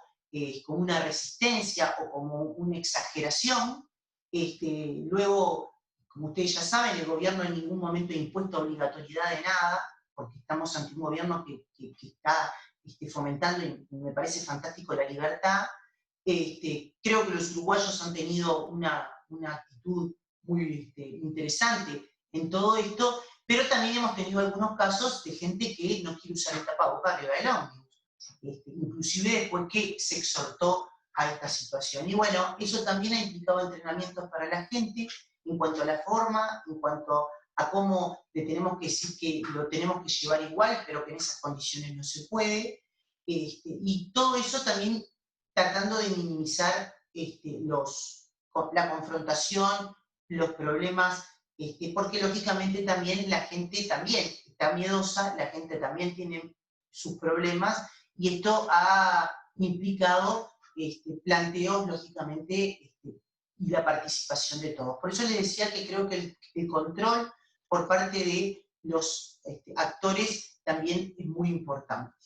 como una resistencia o como una exageración. Luego, como ustedes ya saben, el gobierno en ningún momento ha impuesto obligatoriedad de nada, porque estamos ante un gobierno que está fomentando, y me parece fantástico, la libertad. Creo que los uruguayos han tenido una actitud muy interesante en todo esto, pero también hemos tenido algunos casos de gente que no quiere usar el tapabocas arriba del ómnibus, inclusive después que se exhortó a esta situación. Y bueno, eso también ha implicado entrenamientos para la gente en cuanto a la forma, en cuanto a cómo le tenemos que decir que lo tenemos que llevar igual, pero que en esas condiciones no se puede. Y todo eso también tratando de minimizar la confrontación, los problemas, porque lógicamente también la gente también está miedosa, la gente también tiene sus problemas, y esto ha implicado planteos, lógicamente, y la participación de todos. Por eso les decía que creo que el control por parte de los actores también es muy importante.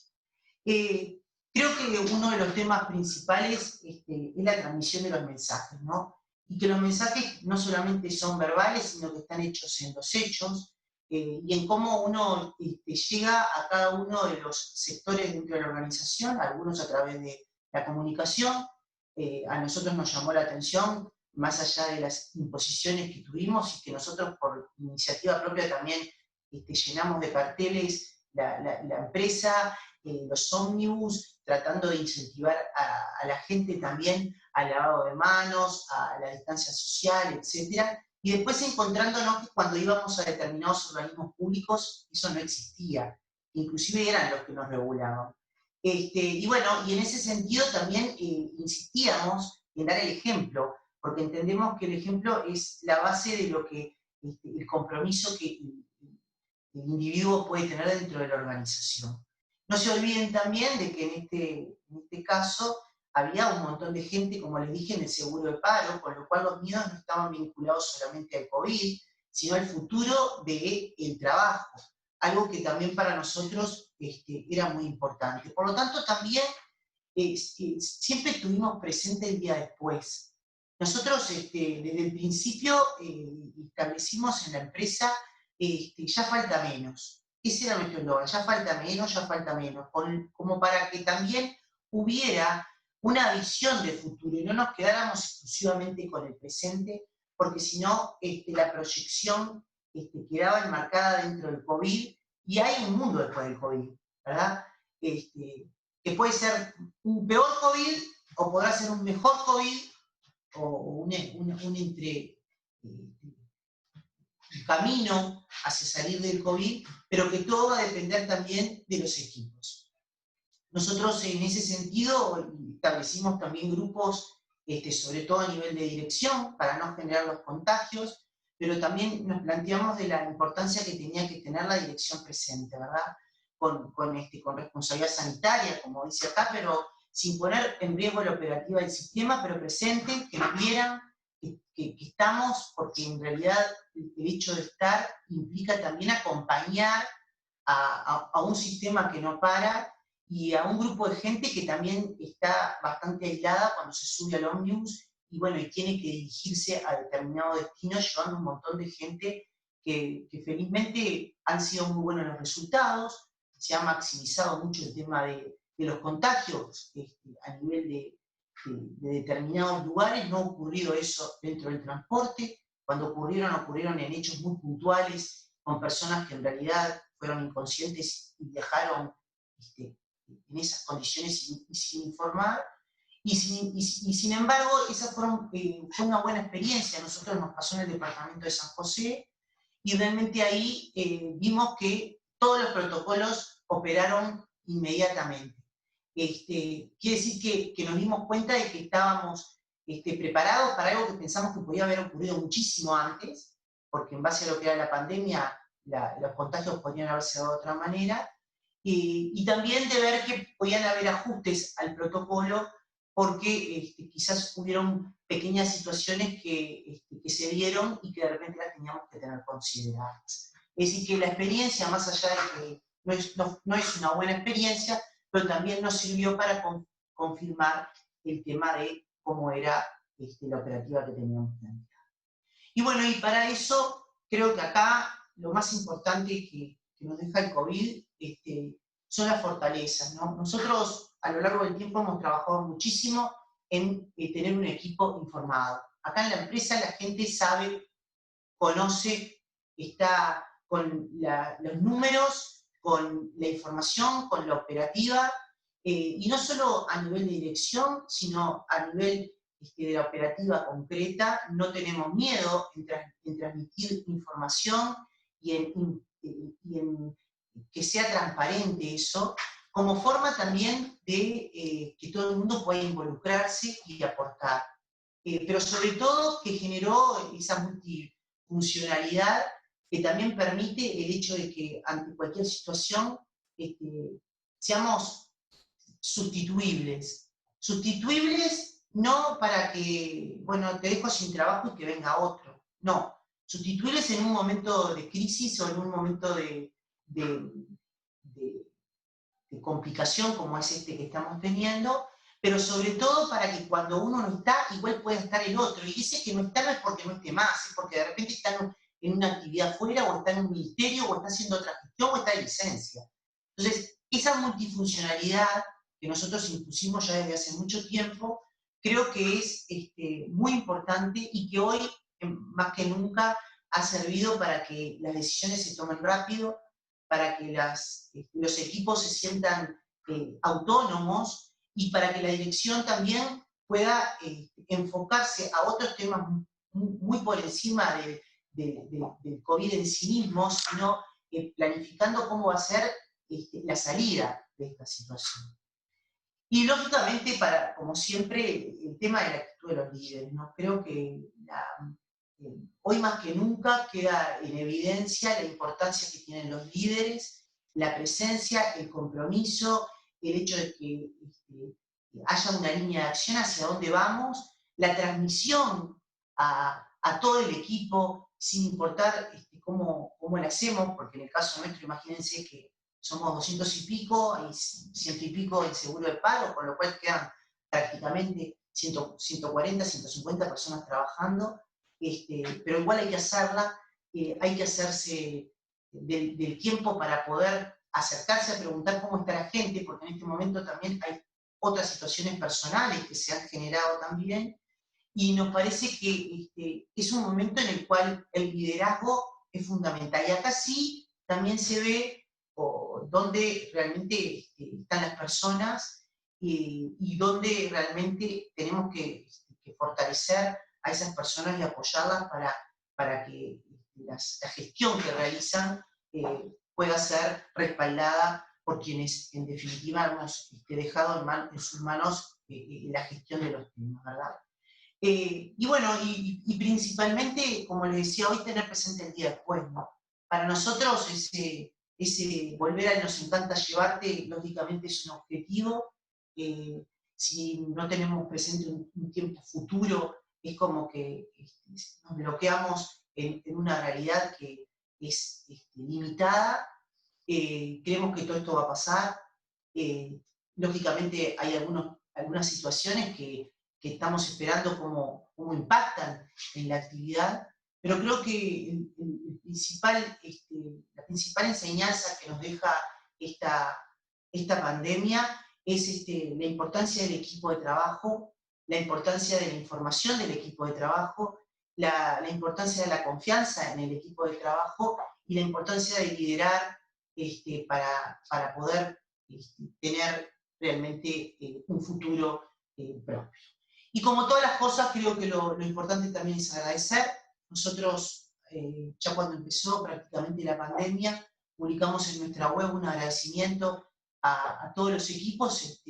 Creo que uno de los temas principales es la transmisión de los mensajes, ¿no? Y que los mensajes no solamente son verbales, sino que están hechos en los hechos, y en cómo uno llega a cada uno de los sectores dentro de la organización, algunos a través de la comunicación. A nosotros nos llamó la atención, más allá de las imposiciones que tuvimos, y que nosotros por iniciativa propia también llenamos de carteles la empresa, los ómnibus, tratando de incentivar a la gente también al lavado de manos, a la distancia social, etc. Y después encontrándonos que cuando íbamos a determinados organismos públicos, eso no existía. Inclusive eran los que nos regulaban. Y bueno, y en ese sentido también insistíamos en dar el ejemplo, porque entendemos que el ejemplo es la base de lo que el compromiso que el individuo puede tener dentro de la organización. No se olviden también de que en este caso había un montón de gente, como les dije, en el seguro de paro, con lo cual los miedos no estaban vinculados solamente al COVID, sino al futuro del trabajo, algo que también para nosotros era muy importante. Por lo tanto, también siempre estuvimos presentes el día después. Nosotros desde el principio establecimos en la empresa ya falta menos. Ese era nuestro eslogan, ya falta menos, como para que también hubiera una visión de futuro y no nos quedáramos exclusivamente con el presente, porque si no, la proyección quedaba enmarcada dentro del COVID, y hay un mundo después del COVID, ¿verdad? Que puede ser un peor COVID, o podrá ser un mejor COVID, o un camino hacia salir del COVID, pero que todo va a depender también de los equipos. Nosotros en ese sentido establecimos también grupos, sobre todo a nivel de dirección, para no generar los contagios, pero también nos planteamos de la importancia que tenía que tener la dirección presente, ¿verdad? Con responsabilidad sanitaria, como dice acá, pero sin poner en riesgo la operativa del sistema, pero presente, que nos vieran que estamos, porque en realidad el hecho de estar implica también acompañar a un sistema que no para, y a un grupo de gente que también está bastante aislada cuando se sube al ómnibus, y bueno, y tiene que dirigirse a determinado destino, llevando un montón de gente que felizmente han sido muy buenos los resultados. Se ha maximizado mucho el tema de los contagios a nivel de determinados lugares. No ha ocurrido eso dentro del transporte. Cuando ocurrieron en hechos muy puntuales, con personas que en realidad fueron inconscientes y viajaron en esas condiciones y sin informar. Y sin embargo, esa fue una buena experiencia. A nosotros nos pasó en el departamento de San José, y realmente ahí vimos que todos los protocolos operaron inmediatamente. Quiere decir que nos dimos cuenta de que estábamos preparados para algo que pensamos que podía haber ocurrido muchísimo antes, porque en base a lo que era la pandemia, los contagios podrían haberse dado de otra manera, y también de ver que podían haber ajustes al protocolo, porque quizás hubieron pequeñas situaciones que se dieron y que de repente las teníamos que tener consideradas. Es decir, que la experiencia, más allá de que no es una buena experiencia, pero también nos sirvió para confirmar el tema de cómo era la operativa que teníamos planteada. Y bueno, y para eso creo que acá lo más importante que nos deja el COVID son las fortalezas, ¿no? Nosotros a lo largo del tiempo hemos trabajado muchísimo en tener un equipo informado. Acá en la empresa la gente sabe, conoce, está con los números, con la información, con la operativa, y no solo a nivel de dirección, sino a nivel de la operativa concreta. No tenemos miedo en transmitir información y en que sea transparente eso, como forma también de que todo el mundo pueda involucrarse y aportar. Pero sobre todo que generó esa multifuncionalidad que también permite el hecho de que ante cualquier situación seamos sustituibles. Sustituibles no para que, bueno, te dejo sin trabajo y que venga otro. No, sustituibles en un momento de crisis o en un momento de complicación como es este que estamos teniendo, pero sobre todo para que cuando uno no está, igual pueda estar el otro. Y ese que no está no es porque no esté más, es porque de repente está en una actividad fuera, o está en un ministerio, o está haciendo otra gestión, o está de licencia. Entonces, esa multifuncionalidad que nosotros impusimos ya desde hace mucho tiempo, creo que es muy importante y que hoy, más que nunca, ha servido para que las decisiones se tomen rápido, para que los equipos se sientan autónomos y para que la dirección también pueda enfocarse a otros temas muy por encima del COVID en sí mismo, sino planificando cómo va a ser la salida de esta situación. Y lógicamente, como siempre, el tema de la actitud de los líderes, ¿no? Creo que hoy más que nunca queda en evidencia la importancia que tienen los líderes, la presencia, el compromiso, el hecho de que haya una línea de acción hacia dónde vamos, la transmisión a todo el equipo, sin importar cómo lo hacemos, porque en el caso nuestro, imagínense que somos 200 y pico, hay 100 y pico en seguro de paro, con lo cual quedan prácticamente 140, 150 personas trabajando, pero igual hay que hacerla, hay que hacerse del tiempo para poder acercarse a preguntar cómo está la gente, porque en este momento también hay otras situaciones personales que se han generado también, y nos parece que es un momento en el cual el liderazgo es fundamental. Y acá sí también se ve dónde realmente están las personas y dónde realmente tenemos que fortalecer a esas personas y apoyarlas para que la gestión que realizan pueda ser respaldada por quienes en definitiva hemos dejado en sus manos la gestión de los temas, ¿verdad? Y bueno, y principalmente, como les decía, hoy tener presente el día después, ¿no? Para nosotros ese volver a Nos Encanta Llevarte, lógicamente es un objetivo. Si no tenemos presente un tiempo futuro, es como que nos bloqueamos en una realidad que es limitada. Creemos que todo esto va a pasar. Lógicamente hay algunas situaciones que estamos esperando cómo impactan en la actividad, pero creo que la principal enseñanza que nos deja esta pandemia es la importancia del equipo de trabajo, la importancia de la información del equipo de trabajo, la importancia de la confianza en el equipo de trabajo y la importancia de liderar para poder tener realmente un futuro propio. Y como todas las cosas, creo que lo importante también es agradecer. Nosotros, ya cuando empezó prácticamente la pandemia, publicamos en nuestra web un agradecimiento a todos los equipos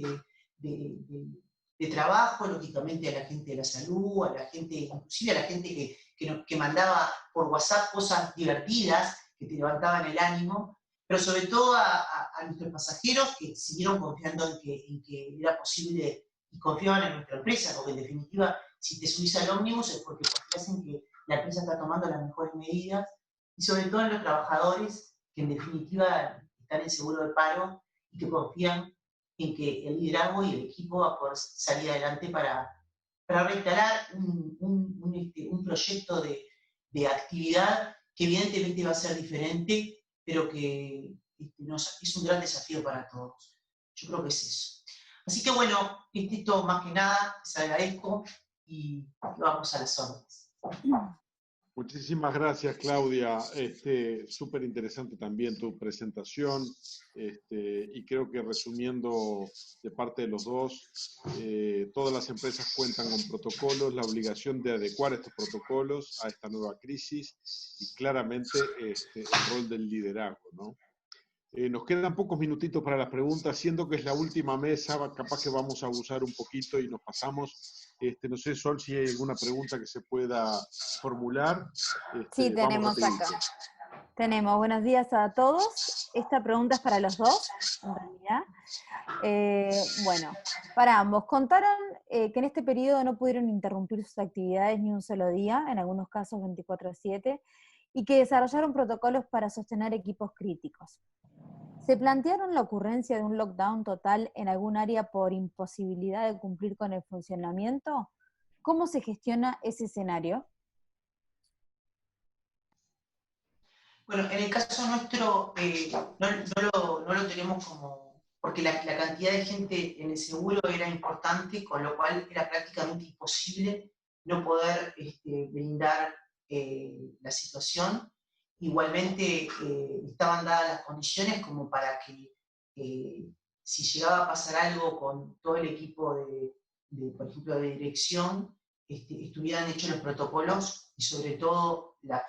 de trabajo, lógicamente a la gente de la salud, a la gente, inclusive a la gente que mandaba por WhatsApp cosas divertidas que te levantaban el ánimo. pero sobre todo a nuestros pasajeros que siguieron confiando en que era posible y confiaban en nuestra empresa, porque en definitiva, si te subís al ómnibus es porque confías en que la empresa está tomando las mejores medidas, y sobre todo en los trabajadores que en definitiva están en seguro de paro y que confían en que el liderazgo y el equipo va a poder salir adelante para reinstalar un proyecto de actividad que evidentemente va a ser diferente, pero que es un gran desafío para todos. Yo creo que es eso. Así que bueno, esto más que nada, les agradezco y vamos a las órdenes. Muchísimas gracias, Claudia. Súper interesante también tu presentación. Y creo que resumiendo de parte de los dos, todas las empresas cuentan con protocolos, la obligación de adecuar estos protocolos a esta nueva crisis y claramente el rol del liderazgo, ¿no? Nos quedan pocos minutitos para las preguntas, siendo que es la última mesa, capaz que vamos a abusar un poquito y nos pasamos. No sé, Sol, si hay alguna pregunta que se pueda formular. Sí, vamos tenemos acá. Tenemos, buenos días a todos. Esta pregunta es para los dos, en realidad. Bueno, para ambos. Contaron que en este periodo no pudieron interrumpir sus actividades ni un solo día, en algunos casos 24/7, y que desarrollaron protocolos para sostener equipos críticos. ¿Se plantearon la ocurrencia de un lockdown total en algún área por imposibilidad de cumplir con el funcionamiento? ¿Cómo se gestiona ese escenario? Bueno, en el caso nuestro no lo tenemos como, porque la cantidad de gente en el seguro era importante, con lo cual era prácticamente imposible no poder brindar la situación. Igualmente estaban dadas las condiciones como para que si llegaba a pasar algo con todo el equipo por ejemplo, de dirección, estuvieran hechos los protocolos y sobre todo las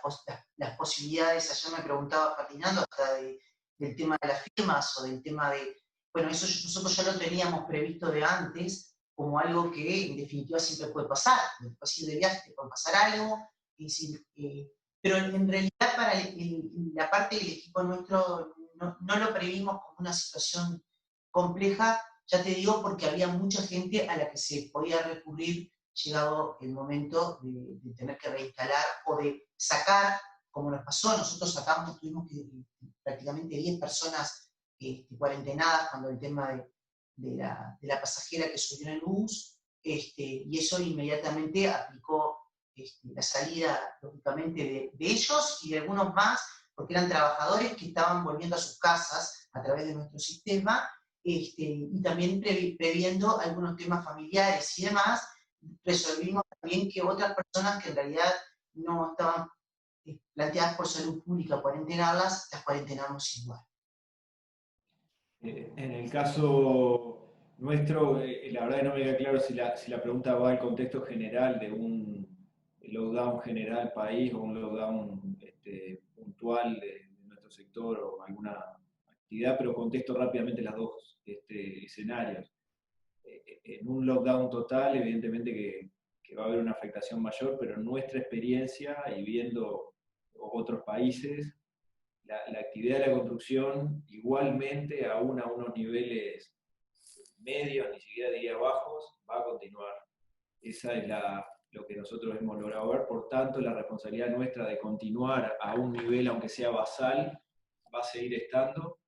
posibilidades. Ayer me preguntaba Ferdinando hasta del tema de las firmas o del tema de, bueno, eso nosotros ya lo teníamos previsto de antes como algo que en definitiva siempre puede pasar. Después de viaje te puede pasar algo, pero en realidad para la parte del equipo nuestro no lo previmos como una situación compleja, ya te digo, porque había mucha gente a la que se podía recurrir llegado el momento de tener que reinstalar o de sacar, como nos pasó, nosotros sacamos, tuvimos que prácticamente 10 personas cuarentenadas cuando el tema de la pasajera que subió en el bus, y eso inmediatamente aplicó la salida, lógicamente, de ellos y de algunos más, porque eran trabajadores que estaban volviendo a sus casas a través de nuestro sistema, y también previendo algunos temas familiares y demás. Resolvimos también que otras personas que en realidad no estaban planteadas por salud pública cuarentenarlas, las cuarentenamos igual. En el caso nuestro, la verdad que no me queda claro si la pregunta va al contexto general de un lockdown general país o un lockdown puntual de nuestro sector o alguna actividad, pero contesto rápidamente las dos escenarios. En un lockdown total, evidentemente que va a haber una afectación mayor, pero en nuestra experiencia y viendo otros países, la actividad de la construcción igualmente, aún a unos niveles medios, ni siquiera diría bajos, va a continuar. Esa es lo que nosotros hemos logrado ver, por tanto la responsabilidad nuestra de continuar a un nivel, aunque sea basal, va a seguir estando,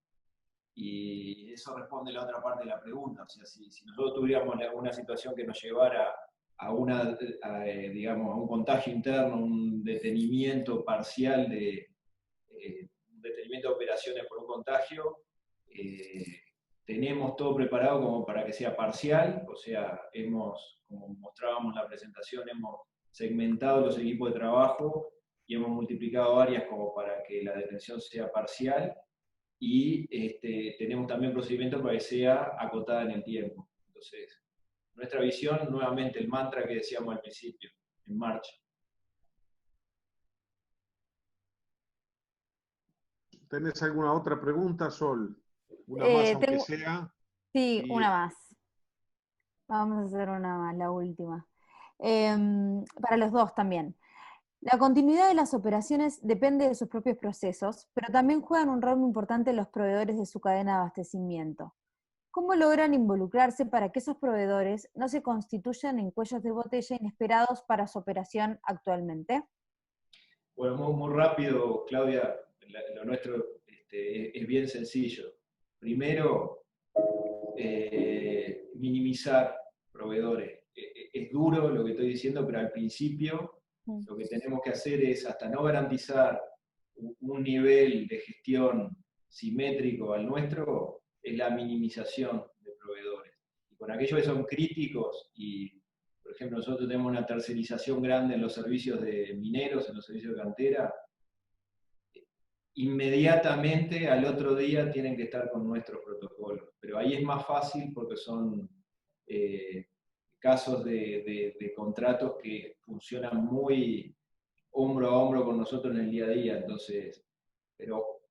y eso responde a la otra parte de la pregunta. O sea, si nosotros tuviéramos una situación que nos llevara a digamos, a un contagio interno, un detenimiento parcial detenimiento de operaciones por un contagio, tenemos todo preparado como para que sea parcial, o sea, como mostrábamos en la presentación, hemos segmentado los equipos de trabajo y hemos multiplicado áreas como para que la detención sea parcial, y tenemos también procedimientos para que sea acotada en el tiempo. Entonces, nuestra visión, nuevamente el mantra que decíamos al principio, en marcha. ¿Tenés alguna otra pregunta, Sol? Una más, aunque sea. Sí, una más. Vamos a hacer una más, la última. Para los dos también. La continuidad de las operaciones depende de sus propios procesos, pero también juegan un rol muy importante los proveedores de su cadena de abastecimiento. ¿Cómo logran involucrarse para que esos proveedores no se constituyan en cuellos de botella inesperados para su operación actualmente? Bueno, muy rápido, Claudia, lo nuestro es bien sencillo. Primero, minimizar proveedores. Es duro lo que estoy diciendo, pero al principio lo que tenemos que hacer es, hasta no garantizar un nivel de gestión simétrico al nuestro, es la minimización de proveedores. Y con aquellos que son críticos, y por ejemplo nosotros tenemos una tercerización grande en los servicios de mineros, en los servicios de cantera, inmediatamente al otro día tienen que estar con nuestros protocolos. Pero ahí es más fácil porque son casos de contratos que funcionan muy hombro a hombro con nosotros en el día a día. Entonces, pero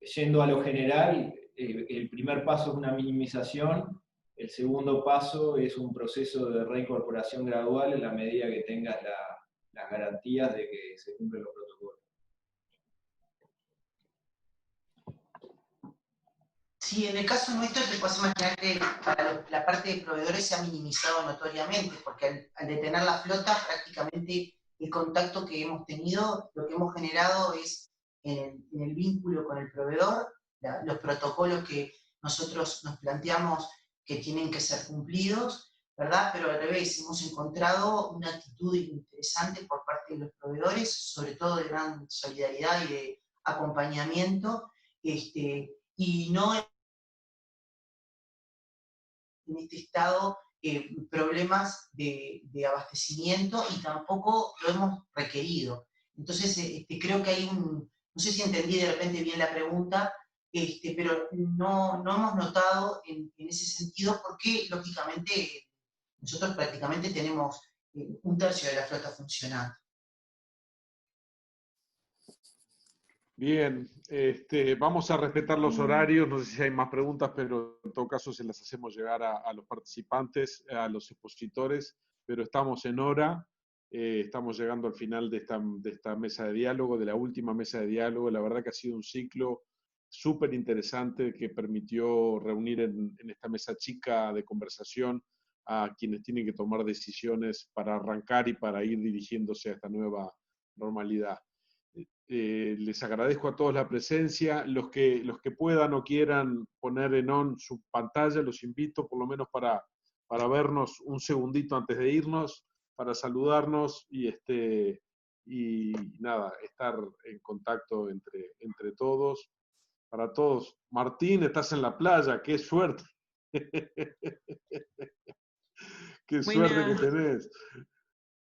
yendo a lo general, el primer paso es una minimización, el segundo paso es un proceso de reincorporación gradual en la medida que tengas las garantías de que se cumplen los protocolos. Sí, en el caso nuestro te puedes imaginar que para la parte de proveedores se ha minimizado notoriamente, porque al detener la flota, prácticamente el contacto que hemos tenido, lo que hemos generado es en el vínculo con el proveedor, los protocolos que nosotros nos planteamos que tienen que ser cumplidos, ¿verdad? Pero al revés, hemos encontrado una actitud interesante por parte de los proveedores, sobre todo de gran solidaridad y de acompañamiento, y no en este estado problemas de abastecimiento y tampoco lo hemos requerido. Entonces, creo que hay no sé si entendí de repente bien la pregunta, pero no hemos notado en ese sentido porque, lógicamente, nosotros prácticamente tenemos un tercio de la flota funcionando. Bien, vamos a respetar los horarios, no sé si hay más preguntas, pero en todo caso se las hacemos llegar a los participantes, a los expositores, pero estamos en hora, estamos llegando al final de esta mesa de diálogo, de la última mesa de diálogo. La verdad que ha sido un ciclo súper interesante que permitió reunir en esta mesa chica de conversación a quienes tienen que tomar decisiones para arrancar y para ir dirigiéndose a esta nueva normalidad. Les agradezco a todos la presencia. Los que puedan o quieran poner en on su pantalla, los invito por lo menos para vernos un segundito antes de irnos, para saludarnos y nada, estar en contacto entre todos. Para todos. Martín, estás en la playa, qué suerte. Qué suerte que tenés.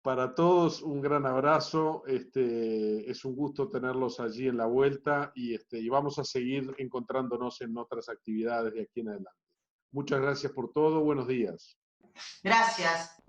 Para todos, un gran abrazo. Es un gusto tenerlos allí en la vuelta y vamos a seguir encontrándonos en otras actividades de aquí en adelante. Muchas gracias por todo. Buenos días. Gracias.